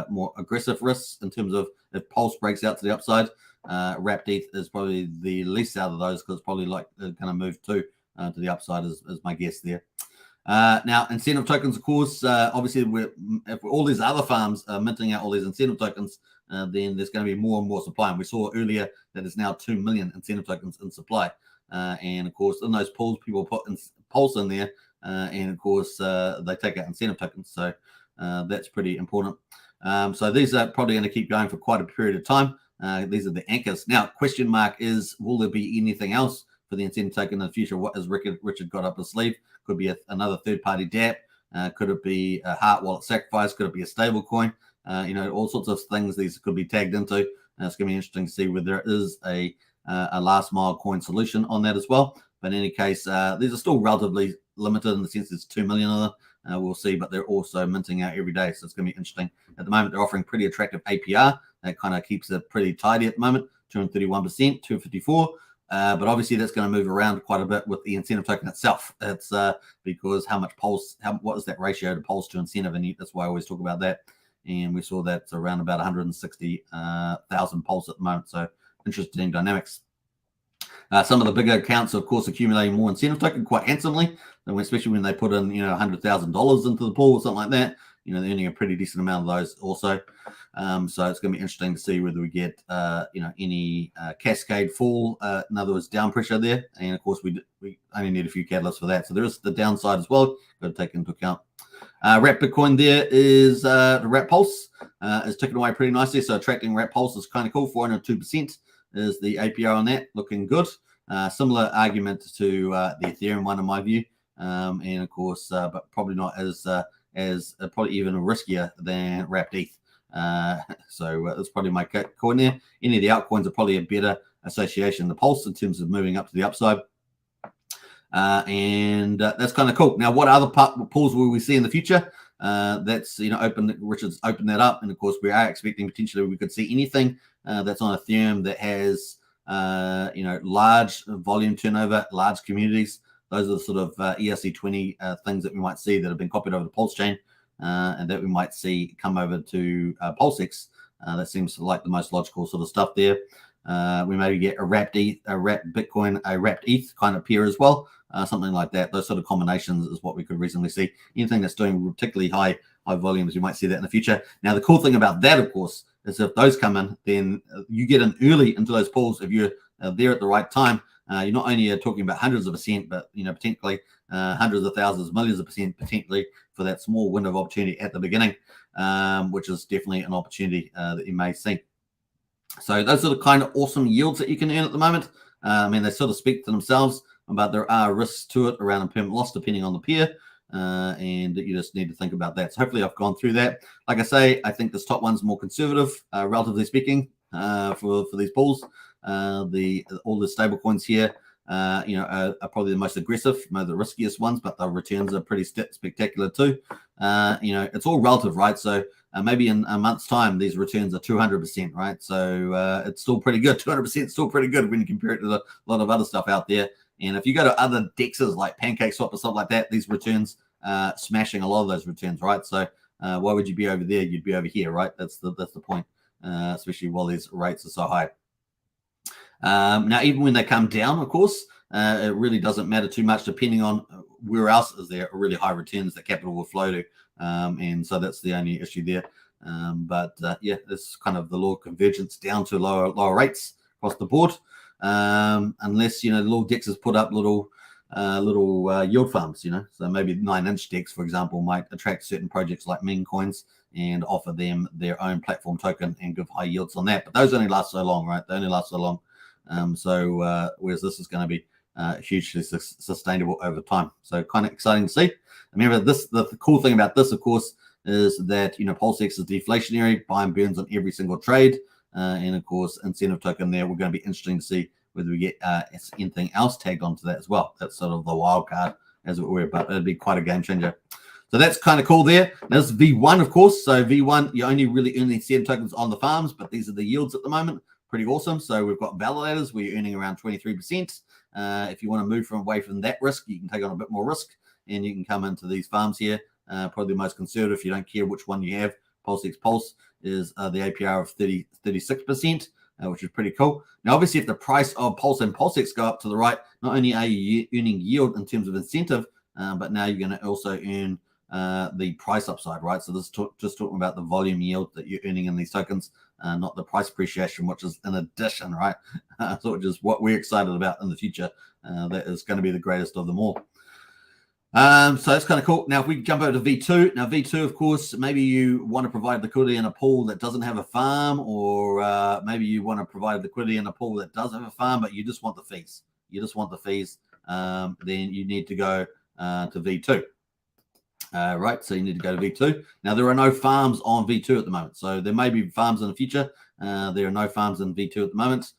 more aggressive risks in terms of if Pulse breaks out to the upside. Wrapped ETH is probably the least out of those because it's probably like going to move to the upside is my guess there. Now, incentive tokens, of course, obviously, if all these other farms are minting out all these incentive tokens, then there's going to be more and more supply. And we saw earlier that there's now 2 million incentive tokens in supply. And of course, in those pools, people put Pulse in there. And of course, they take out incentive tokens. So that's pretty important. So these are probably going to keep going for quite a period of time. These are the anchors. Now, question mark is, will there be anything else for the incentive token in the future? What has Richard got up his sleeve? Could be another third-party DApp. Could it be a Hart wallet sacrifice? Could it be a stable coin? All sorts of things these could be tagged into. It's going to be interesting to see whether there is a last mile coin solution on that as well. But in any case, these are still relatively limited in the sense there's 2 million of them. We'll see, but they're also minting out every day. So it's going to be interesting. At the moment, they're offering pretty attractive APR. That kind of keeps it pretty tidy at the moment, 231%, 254. But obviously, that's going to move around quite a bit with the incentive token itself. It's because how much Pulse, what is that ratio to Pulse to incentive? And that's why I always talk about that. And we saw that's around about 160,000 Pulse at the moment. So interesting dynamics. Some of the bigger accounts, of course, accumulating more incentive token quite handsomely, especially when they put in, $100,000 into the pool or something like that. They're earning a pretty decent amount of those also. So it's going to be interesting to see whether we get, any cascade fall, in other words, down pressure there. And of course, we only need a few catalysts for that. So there is the downside as well. Got to take into account. Wrap Bitcoin there is the Wrap Pulse is ticking away pretty nicely. So attracting Wrap Pulse is kind of cool. 402% is the APR on that, looking good. Similar argument to the Ethereum one in my view, and of course, but probably not as probably even riskier than Wrapped ETH. So that's probably my coin there. Any of the altcoins are probably a better association, the Pulse, in terms of moving up to the upside. And that's kind of cool. Now, what other pools will we see in the future? That's Richard's opened that up, and of course, we are expecting potentially we could see anything that's on Ethereum that has large volume turnover, large communities. Those are the sort of ERC20 things that we might see that have been copied over to Pulsechain, and that we might see come over to Pulsex. That seems like the most logical sort of stuff there. We maybe get a wrapped ETH, a wrapped Bitcoin, a wrapped ETH kind of pair as well. Something like that. Those sort of combinations is what we could reasonably see. Anything that's doing particularly high volumes, you might see that in the future. Now, the cool thing about that, of course, is if those come in, then you get in early into those pools. If you're there at the right time, you're not only talking about hundreds of percent, but potentially hundreds of thousands, millions of percent potentially for that small window of opportunity at the beginning, which is definitely an opportunity that you may see. So those are the kind of awesome yields that you can earn at the moment. They sort of speak to themselves, but there are risks to it around impairment loss depending on the pair, and you just need to think about that. So hopefully I've gone through that. Like I say, I think this top one's more conservative, relatively speaking, for these pools. All the stable coins here, are probably the most aggressive, the riskiest ones, but the returns are pretty spectacular too. It's all relative, right? So maybe in a month's time, these returns are 200%, right? So it's still pretty good. 200% is still pretty good when you compare it to a lot of other stuff out there. And if you go to other dexes like PancakeSwap or something like that, these returns smashing a lot of those returns, right? So why would you be over there? You'd be over here, right? That's the point, especially while these rates are so high. Now, even when they come down, of course, it really doesn't matter too much depending on where else is there really high returns that capital will flow to. And so that's the only issue there. Yeah, it's kind of the law of convergence down to lower rates across the board. Unless, the little dexes put up little yield farms, so maybe 9-inch dex, for example, might attract certain projects like meme coins and offer them their own platform token and give high yields on that. But those only last so long, right? They only last so long. Whereas this is going to be hugely sustainable over time. So kind of exciting to see. Remember, the cool thing about this, of course, is that PulseX is deflationary, buy and burns on every single trade, and of course, incentive token there. We're going to be interesting to see whether we get anything else tagged onto that as well. That's sort of the wild card, as it were, but it'd be quite a game changer. So that's kind of cool there. Now, this is V1, of course. So V1, you only really earn the incentive tokens on the farms, but these are the yields at the moment. Pretty awesome. So we've got validators where you're earning around 23%. If you want to move away from that risk, you can take on a bit more risk and you can come into these farms here. Probably the most conservative, if you don't care which one you have. PulseX Pulse is the APR of 36%, which is pretty cool. Now, obviously, if the price of Pulse and PulseX go up to the right, not only are you earning yield in terms of incentive, but now you're going to also earn the price upside, right? So this is just talking about the volume yield that you're earning in these tokens, not the price appreciation, which is in addition, right? So which is what we're excited about in the future. That is going to be the greatest of them all. So that's kind of cool. Now, if we jump over to V2, now V2, of course, maybe you want to provide liquidity in a pool that doesn't have a farm, or maybe you want to provide liquidity in a pool that does have a farm, but you just want the fees. Then you need to go to V2. Right, so you need to go to V2. Now, there are no farms on V2 at the moment. So there may be farms in the future. There are no farms in V2 at the moment,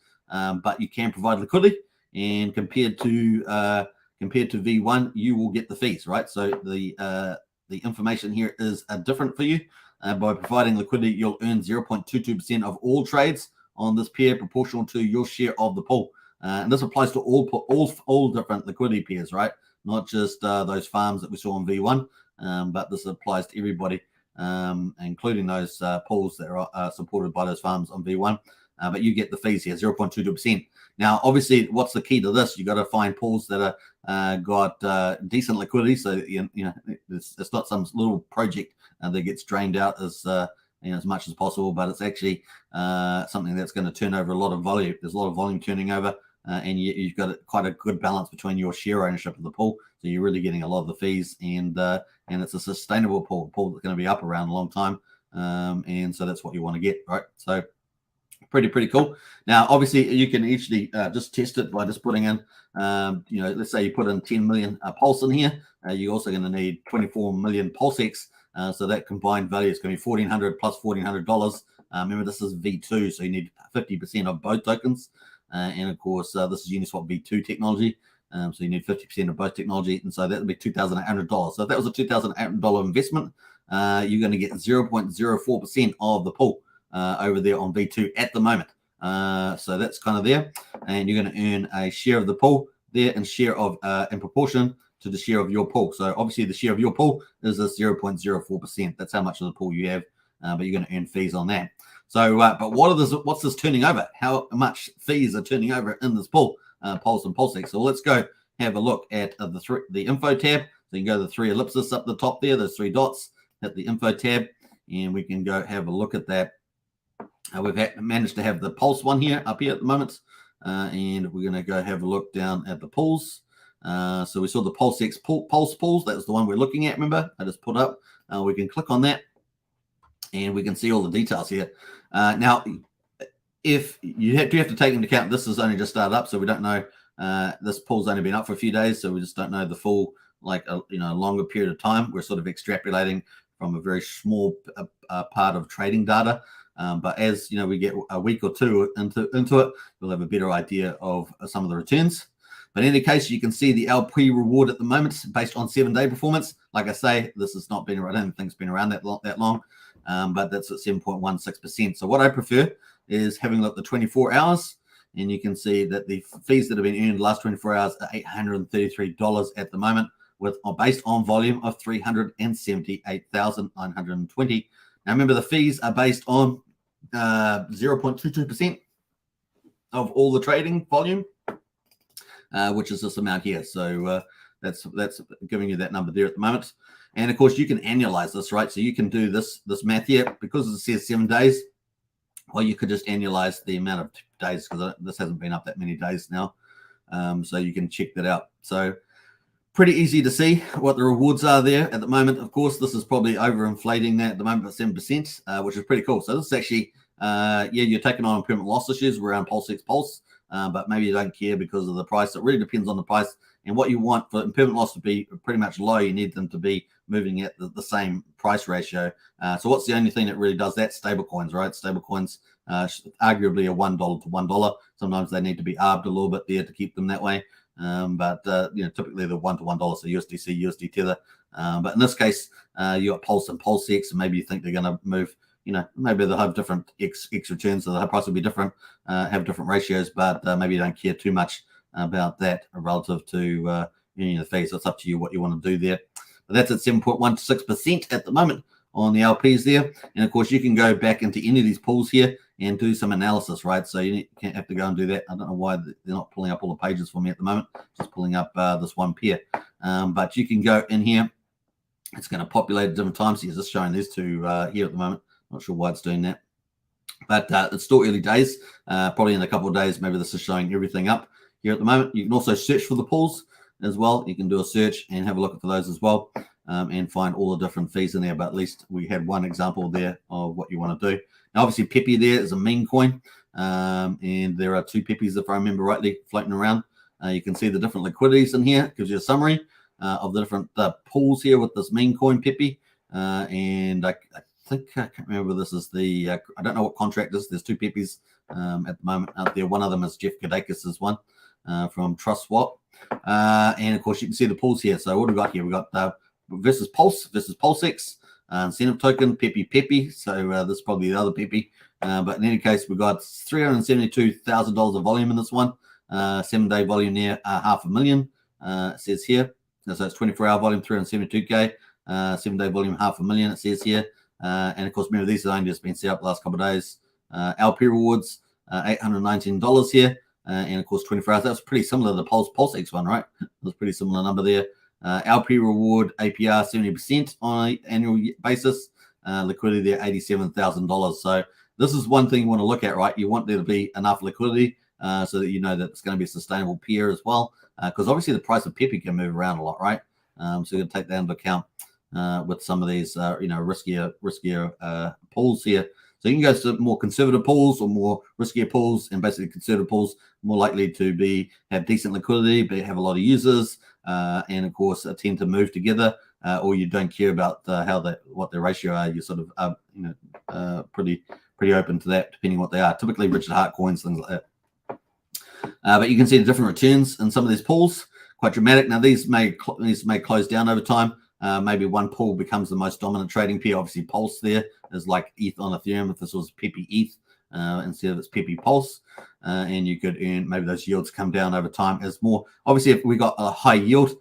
but you can provide liquidity. And compared to V1, you will get the fees, right? So the information here is different for you. By providing liquidity, you'll earn 0.22% of all trades on this pair proportional to your share of the pool. And this applies to all different liquidity pairs, right? Not just those farms that we saw on V1. But this applies to everybody, including those pools that are supported by those farms on V1. but you get the fees here, 0.22%. Now, obviously, what's the key to this? You got to find pools that are got decent liquidity, so you know it's not some little project that gets drained out as as much as possible, but it's actually something that's going to turn over a lot of volume. There's a lot of volume turning over, and you've got quite a good balance between your share ownership of the pool, so you're really getting a lot of the fees, and it's a sustainable pool that's going to be up around a long time, and so that's what you want to get, right? So pretty cool. Now, obviously, you can actually just test it by just putting in, let's say you put in 10 million Pulse in here. You're also going to need 24 million Pulsex. So that combined value is going to be $1,400 plus $1,400. Remember, this is V2, so you need 50% of both tokens. And of course, this is Uniswap V2 technology. So you need 50% of both technology. And so that would be $2,800. So if that was a $2,800 investment, you're going to get 0.04% of the pool over there on V2 at the moment. So that's kind of there. And you're going to earn a share of the pool there and share of in proportion to the share of your pool. So obviously the share of your pool is this 0.04%. That's how much of the pool you have, but you're going to earn fees on that. So, but what's this turning over? How much fees are turning over in this pool, Pulse and Pulsex? So let's go have a look at the info tab. So you can go to the three ellipses up the top there, those three dots, hit the info tab, and we can go have a look at that. We've managed to have the Pulse one here up here at the moment, and we're going to go have a look down at the pools. So we saw the Pulsex Pulse pools. That was the one we're looking at, remember? I just put up. We can click on that, and we can see all the details here. Now, if you have to take into account, this has only just started up, so we don't know. This pool's only been up for a few days, so we just don't know the full, longer period of time. We're sort of extrapolating from a very small part of trading data. But as we get a week or two into it, we'll have a better idea of some of the returns. But in any case, you can see the LP reward at the moment based on 7-day performance. Like I say, this has not been around. I don't think it's been around that long, but that's at 7.16%. So what I prefer is having a look at the 24 hours, and you can see that the fees that have been earned the last 24 hours are $833 at the moment, based on volume of 378,920. Now remember, the fees are based on 0.22% of all the trading volume, which is this amount here. So that's giving you that number there at the moment. And of course, you can annualize this, right? So you can do this math here because it says 7 days. Well, you could just annualize the amount of days because this hasn't been up that many days now. So you can check that out. So pretty easy to see what the rewards are there at the moment. Of course, this is probably overinflating that at the moment at 7%, which is pretty cool. So this is actually, you're taking on permanent loss issues around Pulsex Pulse, but maybe you don't care because of the price. It really depends on the price and what you want for impermanent loss to be pretty much low. You need them to be moving at the same price ratio. So what's the only thing that really does that? Stable coins, right? Stable coins, arguably a $1 to $1. Sometimes they need to be arbed a little bit there to keep them that way. But typically they're $1 to $1, so USDC, USD Tether. But in this case, you got Pulse and Pulsex, and maybe you think they're going to move. Maybe they'll have different X returns, so the price will be different, have different ratios, but maybe you don't care too much about that relative to the fees. So it's up to you what you want to do there. But that's at 7.16% at the moment on the LPs there. And of course, you can go back into any of these pools here and do some analysis, right? So you can't have to go and do that. I don't know why they're not pulling up all the pages for me at the moment, just pulling up this one pair. But you can go in here. It's going to populate at different times. So it's just showing these two here at the moment. Not sure why it's doing that. But it's still early days. Probably in a couple of days, maybe this is showing everything up here at the moment. You can also search for the pools as well. You can do a search and have a look for those as well, and find all the different fees in there. But at least we had one example there of what you want to do. Now, obviously, Pepe there is a meme coin, and there are 2 Pepes, if I remember rightly, floating around. You can see the different liquidities in here. It gives you a summary of the different pools here with this meme coin Pepe. And I think, I can't remember, this is the, I don't know what contract this is. There's 2 Pepes at the moment out there. One of them is Jeff Kadakis' one from TrustSwap. And of course, you can see the pools here. So what do we got here? We got versus Pulse, versus Pulsex, incentive token, Pepe. So this is probably the other Pepe. But in any case, we've got $372,000 of volume in this one. 7-day volume there, $500,000. It says here. So it's 24-hour volume, 372K. 7-day volume, $500,000. It says here. And of course, remember, these have only just been set up the last couple of days. LP rewards, $819 here. And of course, 24 hours. That was pretty similar to the Pulsechain one, right? It was a pretty similar number there. LP reward APR 70% on an annual basis. Liquidity there $87,000. So this is one thing you want to look at, right? You want there to be enough liquidity so that you know that it's going to be a sustainable pair as well. Because obviously the price of Pepe can move around a lot, right? So you got to take that into account with some of these, riskier pools here. So you can go to more conservative pools or more riskier pools, and basically conservative pools more likely to have decent liquidity, but have a lot of users, and of course tend to move together. Or you don't care about what their ratio are. You sort of pretty open to that, depending on what they are. Typically, Richard Hart coins, things like that. But you can see the different returns in some of these pools, quite dramatic. Now these may close down over time. Maybe one pool becomes the most dominant trading pair. Obviously, Pulse there is like ETH on Ethereum. If this was Pepe ETH instead of its Pepe Pulse, and you could earn, maybe those yields come down over time as more. Obviously, if we got a high yield,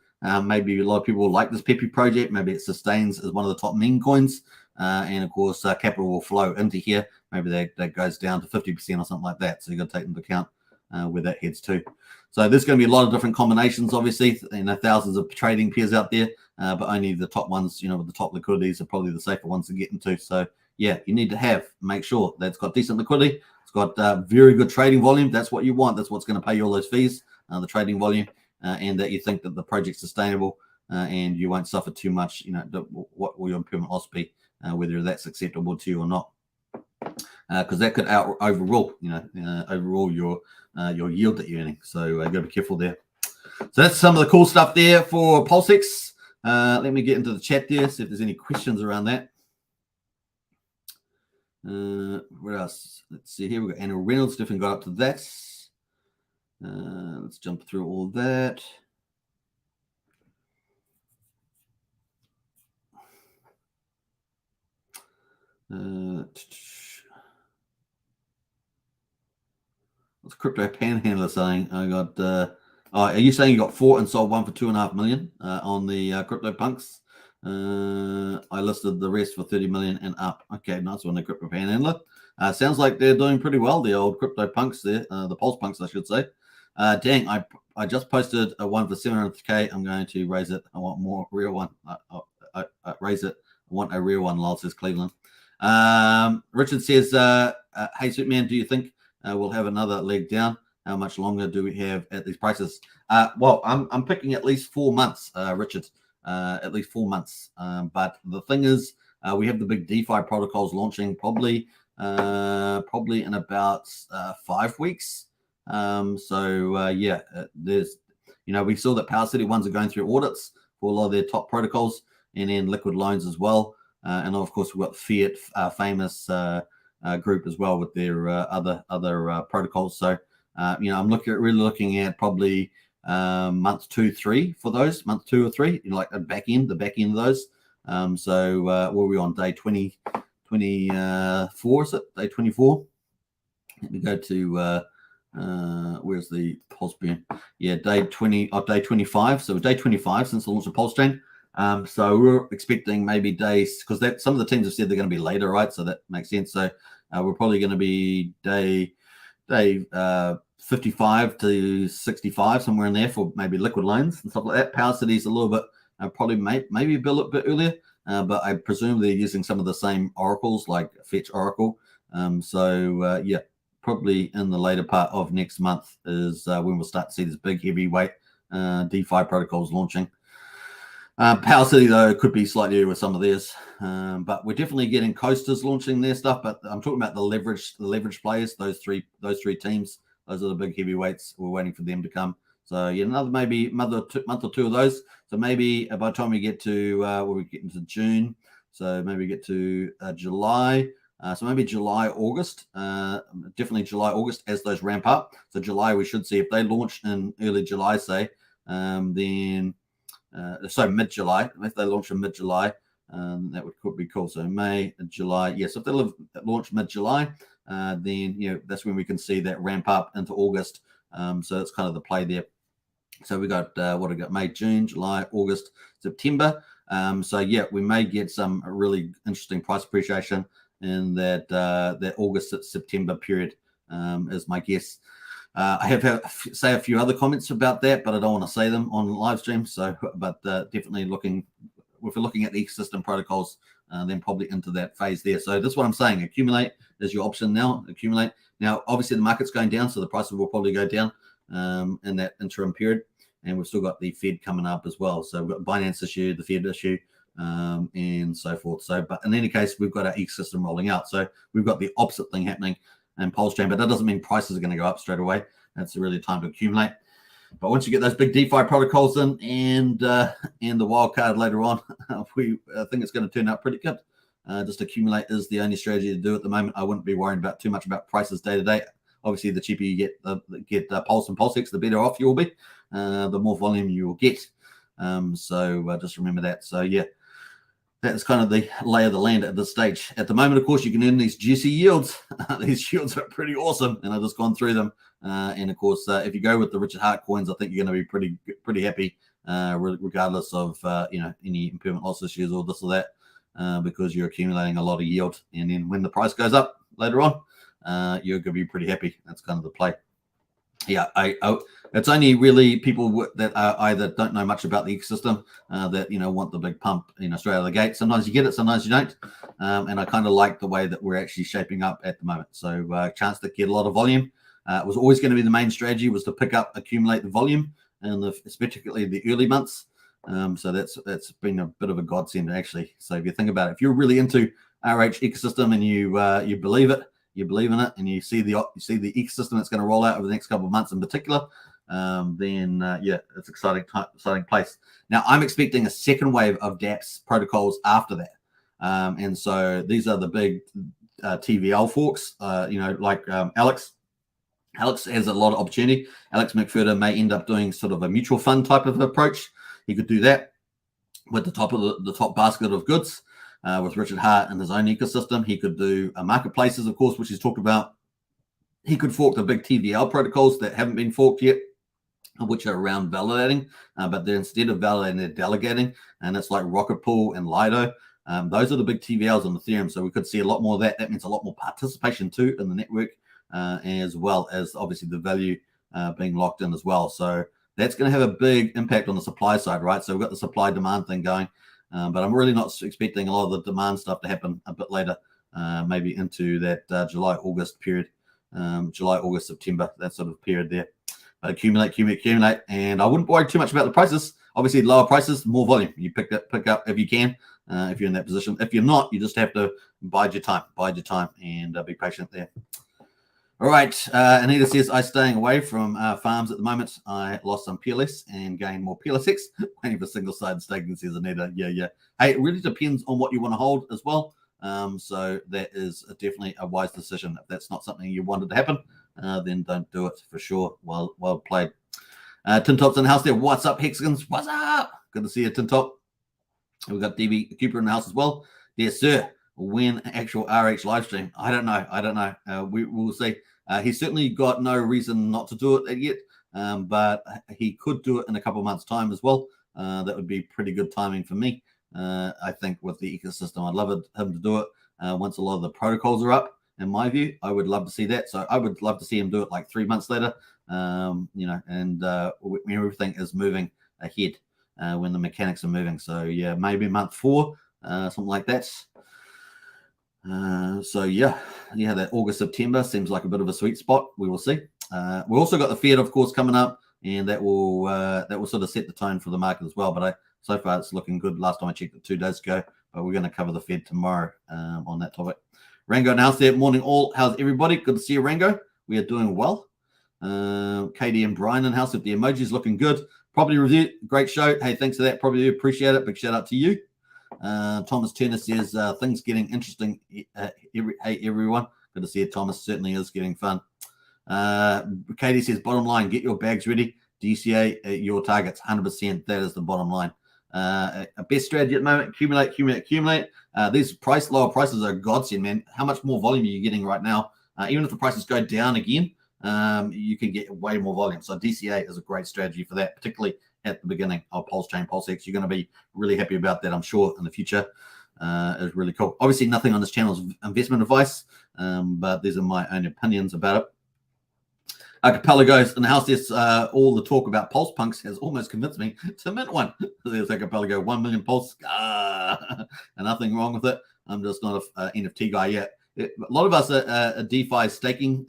maybe a lot of people will like this Pepe project. Maybe it sustains as one of the top meme coins, and of course, capital will flow into here. Maybe that goes down to 50% or something like that. So you got to take into account where that heads to. So there's going to be a lot of different combinations. Obviously, thousands of trading pairs out there. But only the top ones, with the top liquidities are probably the safer ones to get into. So yeah, you need to make sure that it's got decent liquidity. It's got very good trading volume. That's what you want. That's what's going to pay you all those fees, the trading volume, and that you think that the project's sustainable and you won't suffer too much. What will your impairment loss be, whether that's acceptable to you or not, because that could overrule your yield that you're earning. So you got to be careful there. So that's some of the cool stuff there for Pulsechain. Let me get into the chat there, see if there's any questions around that. What else? Let's see here. We've got Anna Reynolds, definitely got up to that. Let's jump through all that. What's Crypto Panhandler saying? I got... are you saying you got 4 and sold 1 for $2.5 million on the CryptoPunks? I listed the rest for 30 million and up. Okay, nice one, the Crypto Panhandler. Sounds like they're doing pretty well, the old CryptoPunks there, the Pulse Punks, I should say. Dang, I just posted a one for 700K. I'm going to raise it. I want more real one. I raise it. I want a real one, lol, says Cleveland. Richard says, hey, Superman, do you think we'll have another leg down? How much longer do we have at these prices? Well, I'm picking at least 4 months, Richard, at least 4 months. But the thing is, we have the big DeFi protocols launching probably in about 5 weeks. Yeah, there's, we saw that Power City ones are going through audits for a lot of their top protocols, and then Liquid Loans as well. And of course, we've got Fiat, famous group as well with their other protocols. So, I'm really looking at probably month 2, 3 for those, month 2 or 3, like the back end of those. So what are we on, day 24? Is it day 24? Let me go to where's the Pulse Beam? Yeah, day 25. So day 25 since the launch of Pulsechain. So we're expecting maybe days, because some of the teams have said they're going to be later, right? So that makes sense. So we're probably going to be day 55 to 65, somewhere in there, for maybe Liquid Loans and stuff like that. Power City's a little bit, probably maybe a bit earlier, but I presume they're using some of the same oracles, like Fetch Oracle. Yeah, probably in the later part of next month is when we'll start to see this big heavyweight DeFi protocols launching. Power City, though, could be slightly earlier with some of theirs, but we're definitely getting coasters launching their stuff. But I'm talking about the leverage players, those three teams. Those are the big heavyweights. We're waiting for them to come. So yeah, maybe month or two of those. So maybe by the time we get to we get into June, so maybe get to July. So maybe July, August, definitely July, August as those ramp up. So July, we should see if they launch in early July, say, then mid-July. If they launch in mid-July, that could be cool. So May, July, yes. If they launch mid-July, then that's when we can see that ramp up into August. So it's kind of the play there. So we got May, June, July, August, September. So yeah, we may get some really interesting price appreciation in that August to September period. is my guess. I have say a few other comments about that, but I don't want to say them on live stream. So, but definitely if we're looking at the ecosystem protocols, then probably into that phase there. So that's what I'm saying. Accumulate is your option now. Accumulate. Now, obviously the market's going down, so the prices will probably go down in that interim period. And we've still got the Fed coming up as well. So we've got Binance issue, the Fed issue, and so forth. So, but in any case, we've got our ecosystem rolling out. So we've got the opposite thing happening in Pulsechain, but that doesn't mean prices are going to go up straight away. That's really time to accumulate. But once you get those big DeFi protocols in and the wild card later on, I think it's going to turn out pretty good. Just accumulate is the only strategy to do at the moment. I wouldn't be worrying about too much about prices day to day. Obviously, the cheaper you get Pulse and Pulsex, the better off you will be. The more volume you will get. So just remember that. So yeah, that's kind of the lay of the land at this stage. At the moment, of course, you can earn these juicy yields. These yields are pretty awesome, and I've just gone through them. And of course, if you go with the Richard Hart coins, I think you're going to be pretty happy, regardless of any impairment loss issues or this or that, because you're accumulating a lot of yield. And then when the price goes up later on, you're going to be pretty happy. That's kind of the play. Yeah, it's only really people that either don't know much about the ecosystem that want the big pump straight out of the gate. Sometimes you get it, sometimes you don't, and I kind of like the way that we're actually shaping up at the moment. So chance to get a lot of volume. It was always going to be the main strategy, was to accumulate the volume, and particularly the early months. So that's been a bit of a godsend actually. So if you think about it, if you're really into RH ecosystem and you believe it. You believe in it, and you see the ecosystem that's going to roll out over the next couple of months in particular, then it's exciting place. Now I'm expecting a second wave of dApps protocols after that, and so these are the big TVL forks. Like Alex. Alex has a lot of opportunity. Alex McFurter may end up doing sort of a mutual fund type of approach. He could do that with the top basket of goods. With Richard Hart and his own ecosystem. He could do marketplaces, of course, which he's talked about. He could fork the big TVL protocols that haven't been forked yet, which are around validating, but they're instead of validating, they're delegating, and it's like Rocket Pool and Lido. Those are the big TVLs on Ethereum, so we could see a lot more of that. That means a lot more participation too in the network, as well as obviously the value being locked in as well. So that's going to have a big impact on the supply side, right? So we've got the supply-demand thing going. But I'm really not expecting a lot of the demand stuff to happen a bit later, maybe into that July, August period, July, August, September, that sort of period there. But accumulate, and I wouldn't worry too much about the prices. Obviously, lower prices, more volume. You pick up if you can, if you're in that position. If you're not, you just have to bide your time, and be patient there. All right, Anita says, I'm staying away from farms at the moment. I lost some PLS and gained more PLSX. Waiting for single-sided staking, says Anita. Yeah. Hey, it really depends on what you want to hold as well. So that is definitely a wise decision. If that's not something you wanted to happen, then don't do it for sure. Well played. Tin Top's in the house there. What's up, Hexagons? What's up? Good to see you, Tin Top. We've got DB Cooper in the house as well. Yes, sir. When actual RH live stream? I don't know. We'll see. He's certainly got no reason not to do it yet, but he could do it in a couple of months' time as well. That would be pretty good timing for me. I think with the ecosystem, I'd love him to do it once a lot of the protocols are up. In my view, I would love to see that. So I would love to see him do it like 3 months later, and when everything is moving ahead, when the mechanics are moving. So yeah, maybe month 4, something like that. So yeah, that August, September seems like a bit of a sweet spot. We will see. We also got the Fed, of course, coming up, and that will sort of set the tone for the market as well. But so far it's looking good. Last time I checked it 2 days ago, but we're going to cover the Fed tomorrow on that topic. Rango announced there. Morning all. How's everybody? Good to see you, Rango. We are doing well. Katie and Brian in house with the emojis, looking good. Property review, great show. Hey, thanks for that. Property review, appreciate it. Big shout out to you. Thomas Turner says things getting interesting. Hey everyone, good to see you. Thomas, certainly is getting fun. Katie says bottom line, get your bags ready. DCA your targets 100%. That is the bottom line. Best strategy at the moment: accumulate. These lower prices are a godsend, man. How much more volume are you getting right now? Even if the prices go down again, you can get way more volume. So DCA is a great strategy for that, particularly at the beginning of Pulsechain, Pulsex. You're going to be really happy about that, I'm sure, in the future. It's really cool. Obviously, nothing on this channel is investment advice, but these are my own opinions about it. Archipelagos in the house. There's all the talk about pulse punks has almost convinced me to mint one. There's Archipelago, 1 million pulse. And nothing wrong with it. I'm just not a NFT guy yet. A lot of us are DeFi staking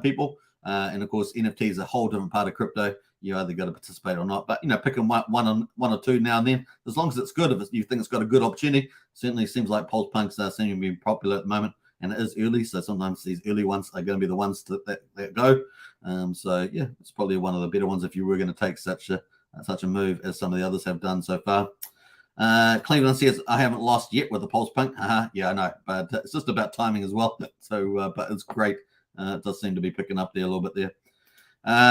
people. And of course, NFT is a whole different part of crypto. You either got to participate or not. But, picking one or two now and then, as long as it's good, if you think it's got a good opportunity, certainly seems like pulse punks seem to be popular at the moment. And it is early, so sometimes these early ones are going to be the ones that go. So yeah, it's probably one of the better ones if you were going to take such a move as some of the others have done so far. Cleveland says, I haven't lost yet with the pulse punk. Yeah, I know, but it's just about timing as well. So, but it's great. It does seem to be picking up there a little bit there.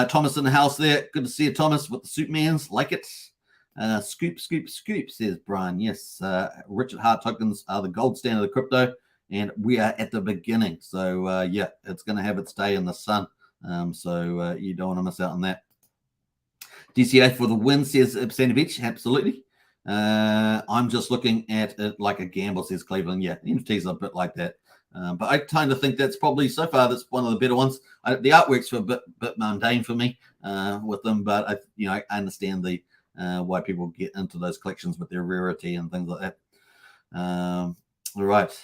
Thomas in the house there. Good to see you, Thomas, with the Supermans. Like it. Scoop, says Brian. Yes, Richard Hart tokens are the gold standard of crypto. And we are at the beginning. So, yeah, it's going to have its day in the sun. So you don't want to miss out on that. DCA for the win, says Ipsanovich. Absolutely. I'm just looking at it like a gamble, says Cleveland. Yeah, NFTs are a bit like that. But I kind of think that's probably, so far, that's one of the better ones. The artwork's a bit mundane for me with them. But, I understand the why people get into those collections with their rarity and things like that. All right.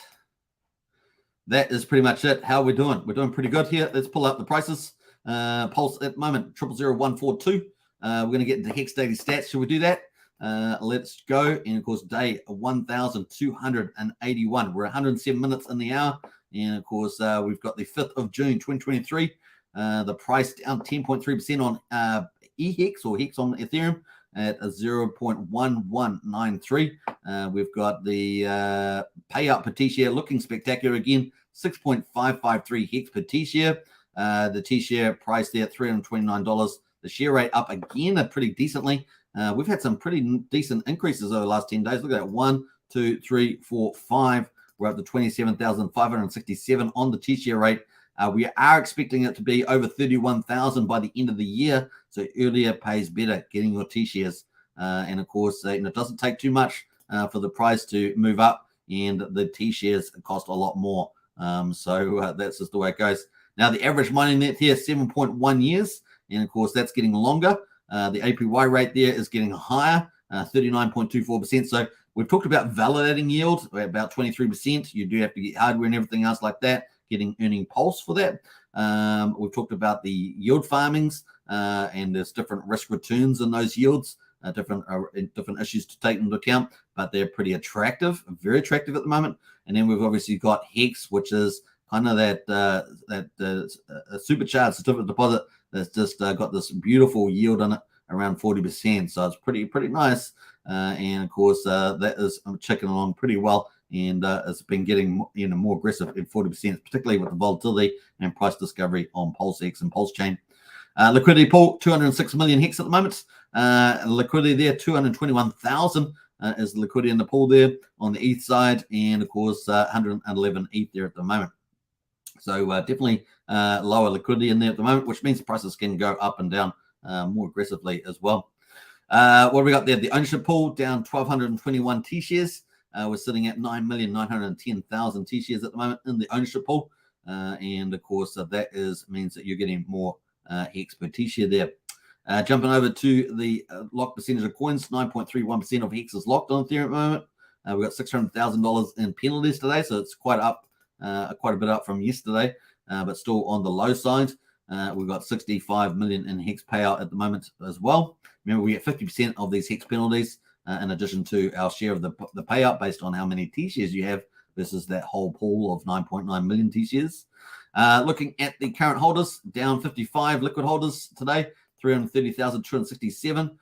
That is pretty much it. How are we doing? We're doing pretty good here. Let's pull up the prices. Pulse at the moment, 000142. We're going to get into Hex Daily Stats. Should we do that? Let's go. And of course, day 1,281. We're 107 minutes in the hour. And of course, we've got the 5th of June, 2023. The price down 10.3% on EHEX or Hex on Ethereum at a 0.1193. We've got the payout per T-share looking spectacular again, 6.553 Hex per T-share. The T-share price there, $329. The share rate up again pretty decently. We've had some pretty decent increases over the last 10 days. Look at that. 1, 2, 3, 4, 5. We're up to 27,567 on the T-share rate. We are expecting it to be over 31,000 by the end of the year. So earlier pays better getting your T-shares. And of course, it doesn't take too much for the price to move up, and the T-shares cost a lot more. So that's just the way it goes. Now, the average mining net here, 7.1 years. And of course, that's getting longer. The APY rate there is getting higher, 39.24%. So we've talked about validating yield, about 23%. You do have to get hardware and everything else like that, earning pulse for that. We've talked about the yield farmings, and there's different risk returns in those yields, different issues to take into account, but they're pretty attractive, very attractive at the moment. And then we've obviously got Hex, which is kind of that supercharged certificate deposit that's just got this beautiful yield on it, around 40%. So it's pretty nice. And of course, that is checking along pretty well. And it's been getting more aggressive at 40%, particularly with the volatility and price discovery on Pulsechain and Pulsechain. Liquidity pool, 206 million Hex at the moment. Liquidity there, 221,000 is the liquidity in the pool there on the ETH side. And of course, 111 ETH there at the moment. So definitely lower liquidity in there at the moment, which means prices can go up and down more aggressively as well. What have we got there? The ownership pool down 1,221 T-shares. We're sitting at 9,910,000 T-shares at the moment in the ownership pool. And of course, that means that you're getting more Hex per T-share there. Jumping over to the locked percentage of coins, 9.31% of Hex is locked on Ethereum at the moment. We've got $600,000 in penalties today, so it's quite a bit up from yesterday, but still on the low side. We've got 65 million in Hex payout at the moment as well. Remember, we get 50% of these Hex penalties in addition to our share of the payout based on how many T-shares you have versus that whole pool of 9.9 million T-shares. Looking at the current holders, down 55 liquid holders today, 330,267.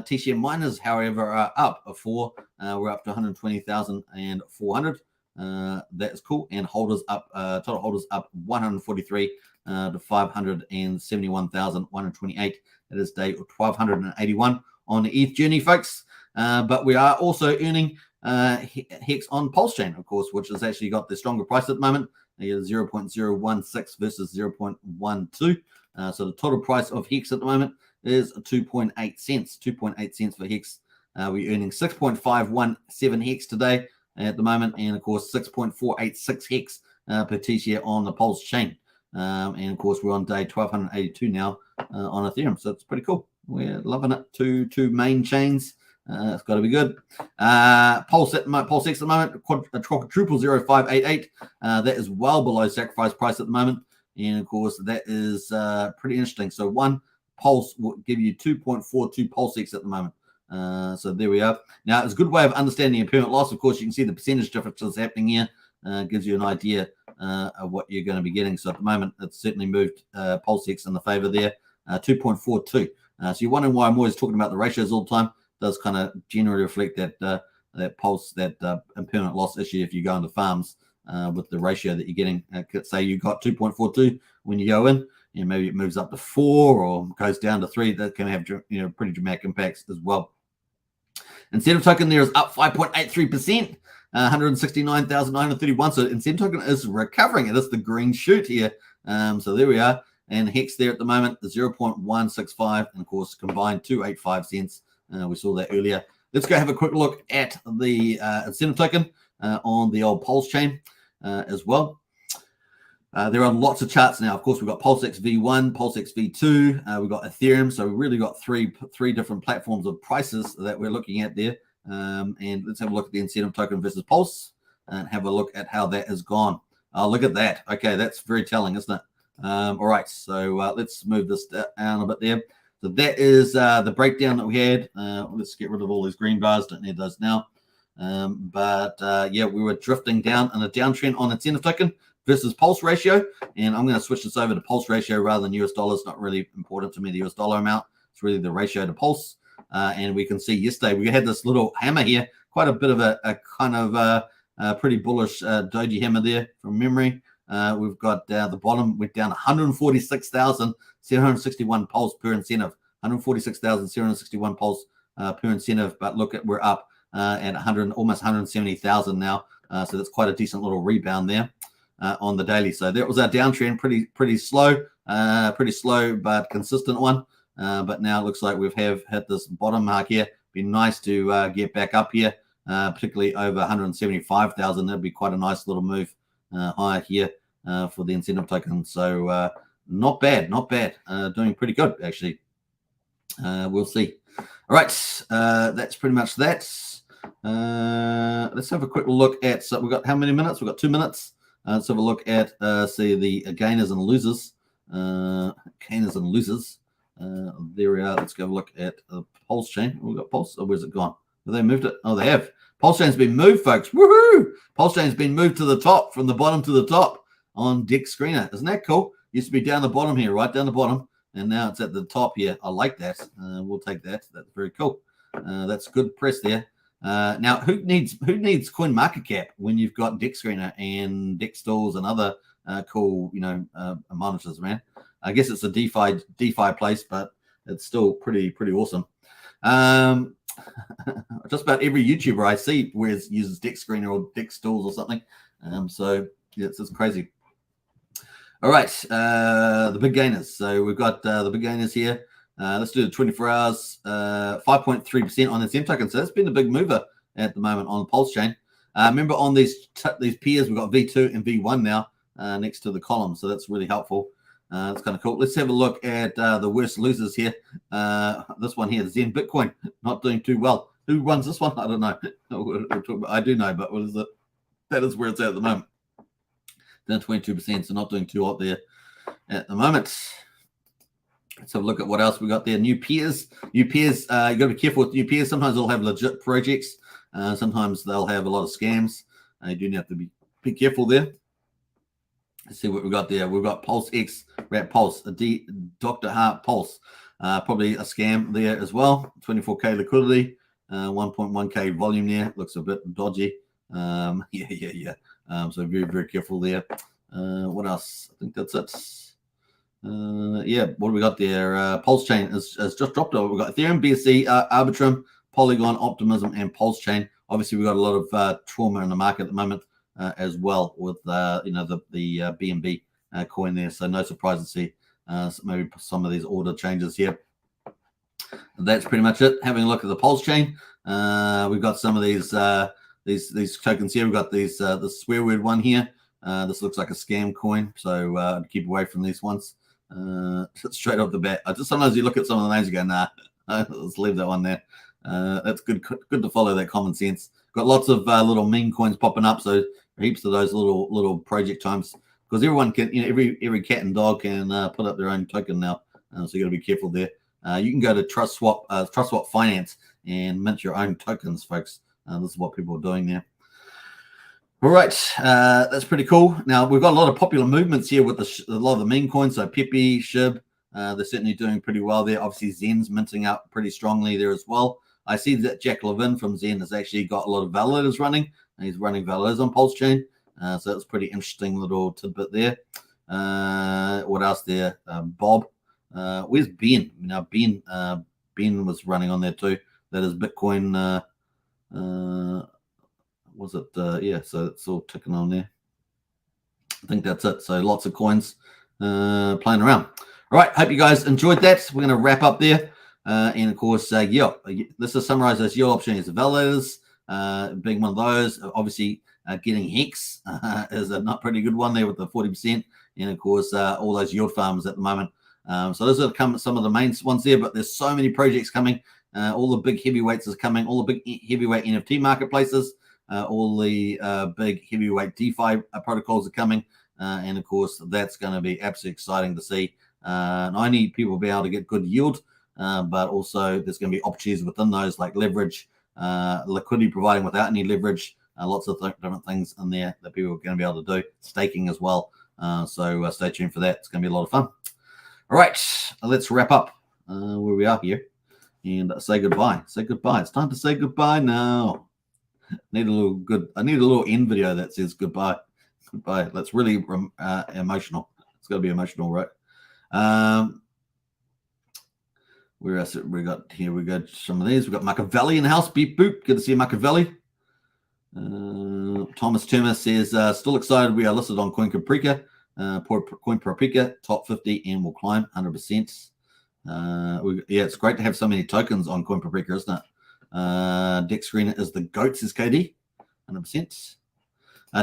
T-share miners, however, are up 4. We're up to 120,400. That is cool. And holders up, total holders up 143 to 571,128. That is day 1,281 on the ETH journey, folks. But we are also earning Hex on Pulsechain, of course, which has actually got the stronger price at the moment. 0.016 versus 0.12. So the total price of Hex at the moment is 2.8 cents. 2.8 cents for Hex. We're earning 6.517 Hex today at the moment, and of course 6.486 Hex per T-share on the Pulsechain. And of course, we're on day 1282 now on Ethereum. So it's pretty cool. We're loving it. Two main chains. It's got to be good. Pulse X at the moment, quadruple 0588. That is well below sacrifice price at the moment. And of course, that is pretty interesting. So one Pulse will give you 2.42 Pulse X at the moment. So there we are. Now, it's a good way of understanding impairment loss. Of course, you can see the percentage differences happening here. Gives you an idea of what you're going to be getting. So at the moment, it's certainly moved Pulse X in the favor there, 2.42. So you're wondering why I'm always talking about the ratios all the time. It does kind of generally reflect that impairment loss issue if you go into farms with the ratio that you're getting. Say you got 2.42 when you go in, and maybe it moves up to 4 or goes down to 3. That can have pretty dramatic impacts as well. Incentive token there is up 5.83%, 169,931. So incentive token is recovering. It is the green shoot here. So there we are. And Hex there at the moment is 0.165, and of course combined 285 cents. We saw that earlier. Let's go have a quick look at the incentive token on the old Pulsechain as well. There are lots of charts now. Of course, we've got Pulsex V1, Pulsex V2. We've got Ethereum. So we've really got three different platforms of prices that we're looking at there. And let's have a look at the incentive token versus Pulse and have a look at how that has gone. Look at that. Okay, that's very telling, isn't it? All right, so let's move this down a bit there. So that is the breakdown that we had. Let's get rid of all these green bars. Don't need those now. Yeah, we were drifting down in a downtrend on incentive token versus Pulse ratio. And I'm going to switch this over to Pulse ratio rather than US dollars. Not really important to me, the US dollar amount. It's really the ratio to Pulse. And we can see yesterday we had this little hammer here, quite a bit of a kind of pretty bullish doji hammer there from memory. We've got the bottom went down 146,761 Pulse per incentive, 146,761 Pulse per incentive. But look at we're up at almost 170,000 now. So that's quite a decent little rebound there on the daily. So that was our downtrend, pretty slow, but consistent one. But now it looks like we've hit this bottom mark here. Be nice to get back up here, particularly over 175,000. That'd be quite a nice little move higher here for the incentive token. So not bad. Doing pretty good actually. We'll see. All right, that's pretty much that. Let's have a quick look at. So we've got how many minutes? We've got 2 minutes. Let's have a look at see the gainers and losers. There we are. Let's go have a look at the Pulsechain. We've got Pulse. Oh, where's it gone? Have they moved it? Oh, they have. Pulsechain's been moved, folks. Woohoo! Pulsechain's been moved to the top, from the bottom to the top on Dex Screener. Isn't that cool? Used to be down the bottom here, right down the bottom, and now it's at the top here. I like that. We'll take that. That's very cool. That's good press there. Now, who needs CoinMarketCap when you've got Dex Screener and Dex Stools and other cool, monitors, man? I guess it's a DeFi place, but it's still pretty awesome. Just about every YouTuber I see uses Dex Screener or Dex Stools or something. So yeah, it's just crazy. All right, the big gainers. So we've got the big gainers here. Let's do the 24 hours, 5.3% on the incentive token. So that's been a big mover at the moment on the Pulse chain. Remember on these peers, we've got V2 and V1 now next to the column. So that's really helpful. That's kind of cool. Let's have a look at the worst losers here. This one here, Zen Bitcoin, not doing too well. Who runs this one? I don't know. I do know, but what is it? That is where it's at the moment. Down 22%, so not doing too hot there at the moment. Let's have a look at what else we got there. New peers. You got to be careful with new peers. Sometimes they'll have legit projects. Sometimes they'll have a lot of scams. You do have to be careful there. Let's see what we've got there. We've got Pulse X, Rat Pulse, Dr. Hart Pulse. Probably a scam there as well. 24K liquidity, 1.1K volume there. Looks a bit dodgy. Yeah. So very, very careful there. What else? I think that's it. Yeah, what do we got there? Pulsechain has just dropped over. We've got Ethereum, BSC, Arbitrum, Polygon, Optimism, and Pulsechain. Obviously, we've got a lot of trauma in the market at the moment as well with the BNB coin there. So no surprise to see maybe some of these order changes here. That's pretty much it. Having a look at the Pulsechain, we've got some of these tokens here. We've got the swear word one here. This looks like a scam coin, so keep away from these ones. Straight off the bat, sometimes you look at some of the names and go, nah, let's leave that one there. That's good to follow that common sense. Got lots of little meme coins popping up, so heaps of those little project times, because everyone can, every cat and dog can put up their own token now, so you got to be careful there. You can go to Trust Swap Finance and mint your own tokens, folks. This is what people are doing there. All right, that's pretty cool. Now we've got a lot of popular movements here with a lot of the meme coins. So Pepe, SHIB, they're certainly doing pretty well there. Obviously Zen's minting up pretty strongly there as well. I see that Jack Levin from Zen has actually got a lot of validators running, and he's running validators on Pulsechain. So that's a pretty interesting little tidbit there. What else there? Bob. Where's Ben? Now Ben was running on there too. That is Bitcoin. Was it? Yeah. So it's all ticking on there. I think that's it. So lots of coins playing around. All right. Hope you guys enjoyed that. We're going to wrap up there. And of course, let's just summarize those yield opportunities. The validators being one of those. Obviously, getting Hex is a not pretty good one there with the 40%. And of course, all those yield farms at the moment. So those are some of the main ones there, but there's so many projects coming. All the big heavyweights is coming. All the big heavyweight NFT marketplaces. All the big heavyweight DeFi protocols are coming. And of course, that's going to be absolutely exciting to see. Not only people be able to get good yield, but also there's going to be opportunities within those, like leverage, liquidity providing without any leverage, lots of different things in there that people are going to be able to do, staking as well. So stay tuned for that. It's going to be a lot of fun. All right, let's wrap up where we are here and say goodbye. Say goodbye. It's time to say goodbye now. I need a little end video that says goodbye. Goodbye. That's really emotional. It's got to be emotional, right? Where else we got here? We got some of these. We got Machiavelli in the house. Beep boop. Good to see Machiavelli. Thomas Turmer says, still excited. We are listed on Coin Paprika, top 50, and will climb 100%. Yeah, it's great to have so many tokens on Coin Paprika, isn't it? Deck Screener is the GOAT, says KD, 100%.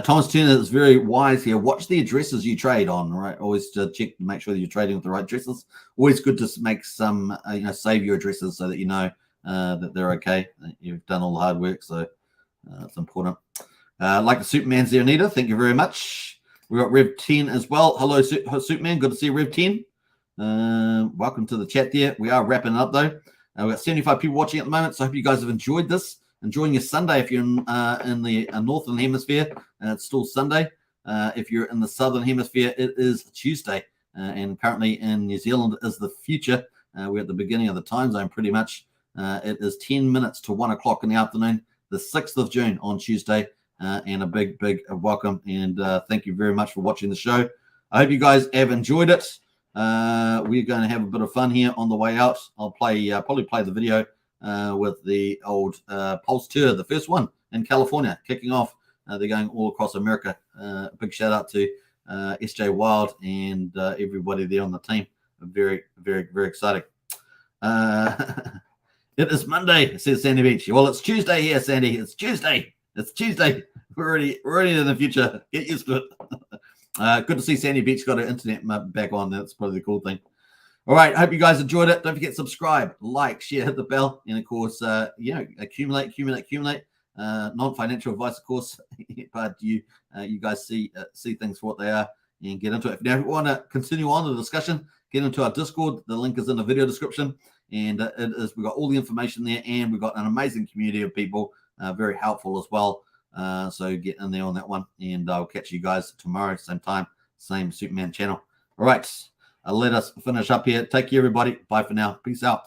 Thomas Turner is very wise here. Watch the addresses you trade on, right? Always check to make sure that you're trading with the right addresses. Always good to make some, save your addresses so that you know that they're okay. You've done all the hard work, so it's important. Like the Superman's there, Anita. Thank you very much. We got Rev 10 as well. Hello, Superman. Good to see you, Rev 10. Welcome to the chat there. We are wrapping up though. We've got 75 people watching at the moment, so I hope you guys have enjoyed this. Enjoying your Sunday if you're in the northern hemisphere, it's still Sunday. If you're in the southern hemisphere, it is Tuesday. And currently in New Zealand is the future. We're at the beginning of the time zone pretty much. It is 10 minutes to 1 o'clock in the afternoon, the 6th of June on Tuesday. And a big welcome. And thank you very much for watching the show. I hope you guys have enjoyed it. We're going to have a bit of fun here on the way out. I'll probably play the video with the old Pulse Tour, the first one in California, kicking off. They're going all across America. Big shout out to SJ Wild and everybody there on the team. Very exciting. It is Monday, says Sandy Beach. Well, it's Tuesday here, Sandy. It's Tuesday. We're already in the future. Get used to it. Good to see Sandy Beach got her internet back on. That's probably the cool thing. All right. Hope you guys enjoyed it. Don't forget to subscribe, like, share, hit the bell, and of course, accumulate. Non-financial advice, of course, but you guys see things for what they are and get into it. If you want to continue on the discussion, get into our Discord. The link is in the video description, and we've got all the information there, and we've got an amazing community of people, very helpful as well. So get in there on that one, and I'll catch you guys tomorrow, same time, same Superman channel. All right. Let us finish up here. Take care, everybody. Bye for now. Peace out.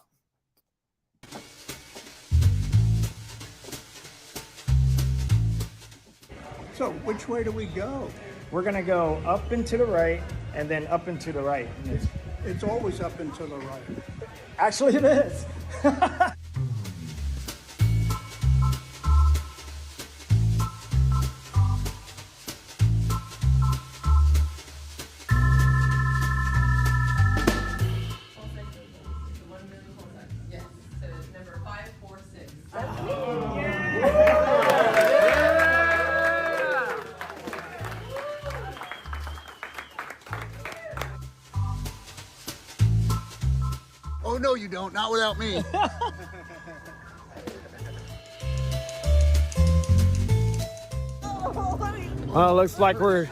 So which way do we go? We're gonna go up and to the right, and then up and to the right. It's always up and to the right. Actually, it is. Yes, so number 546. don't. Not without me. Well, looks like we're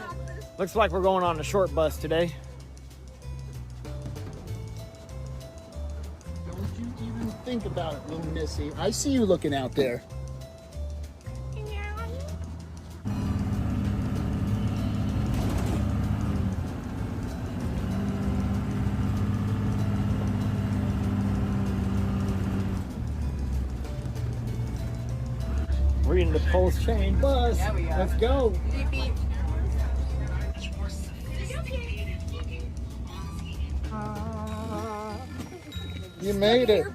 going on a short bus today. Don't you even think about it, little missy. I see you looking out there. We're in the Pulsechain bus. Yeah, we are. Let's go. Beep, beep. You made it.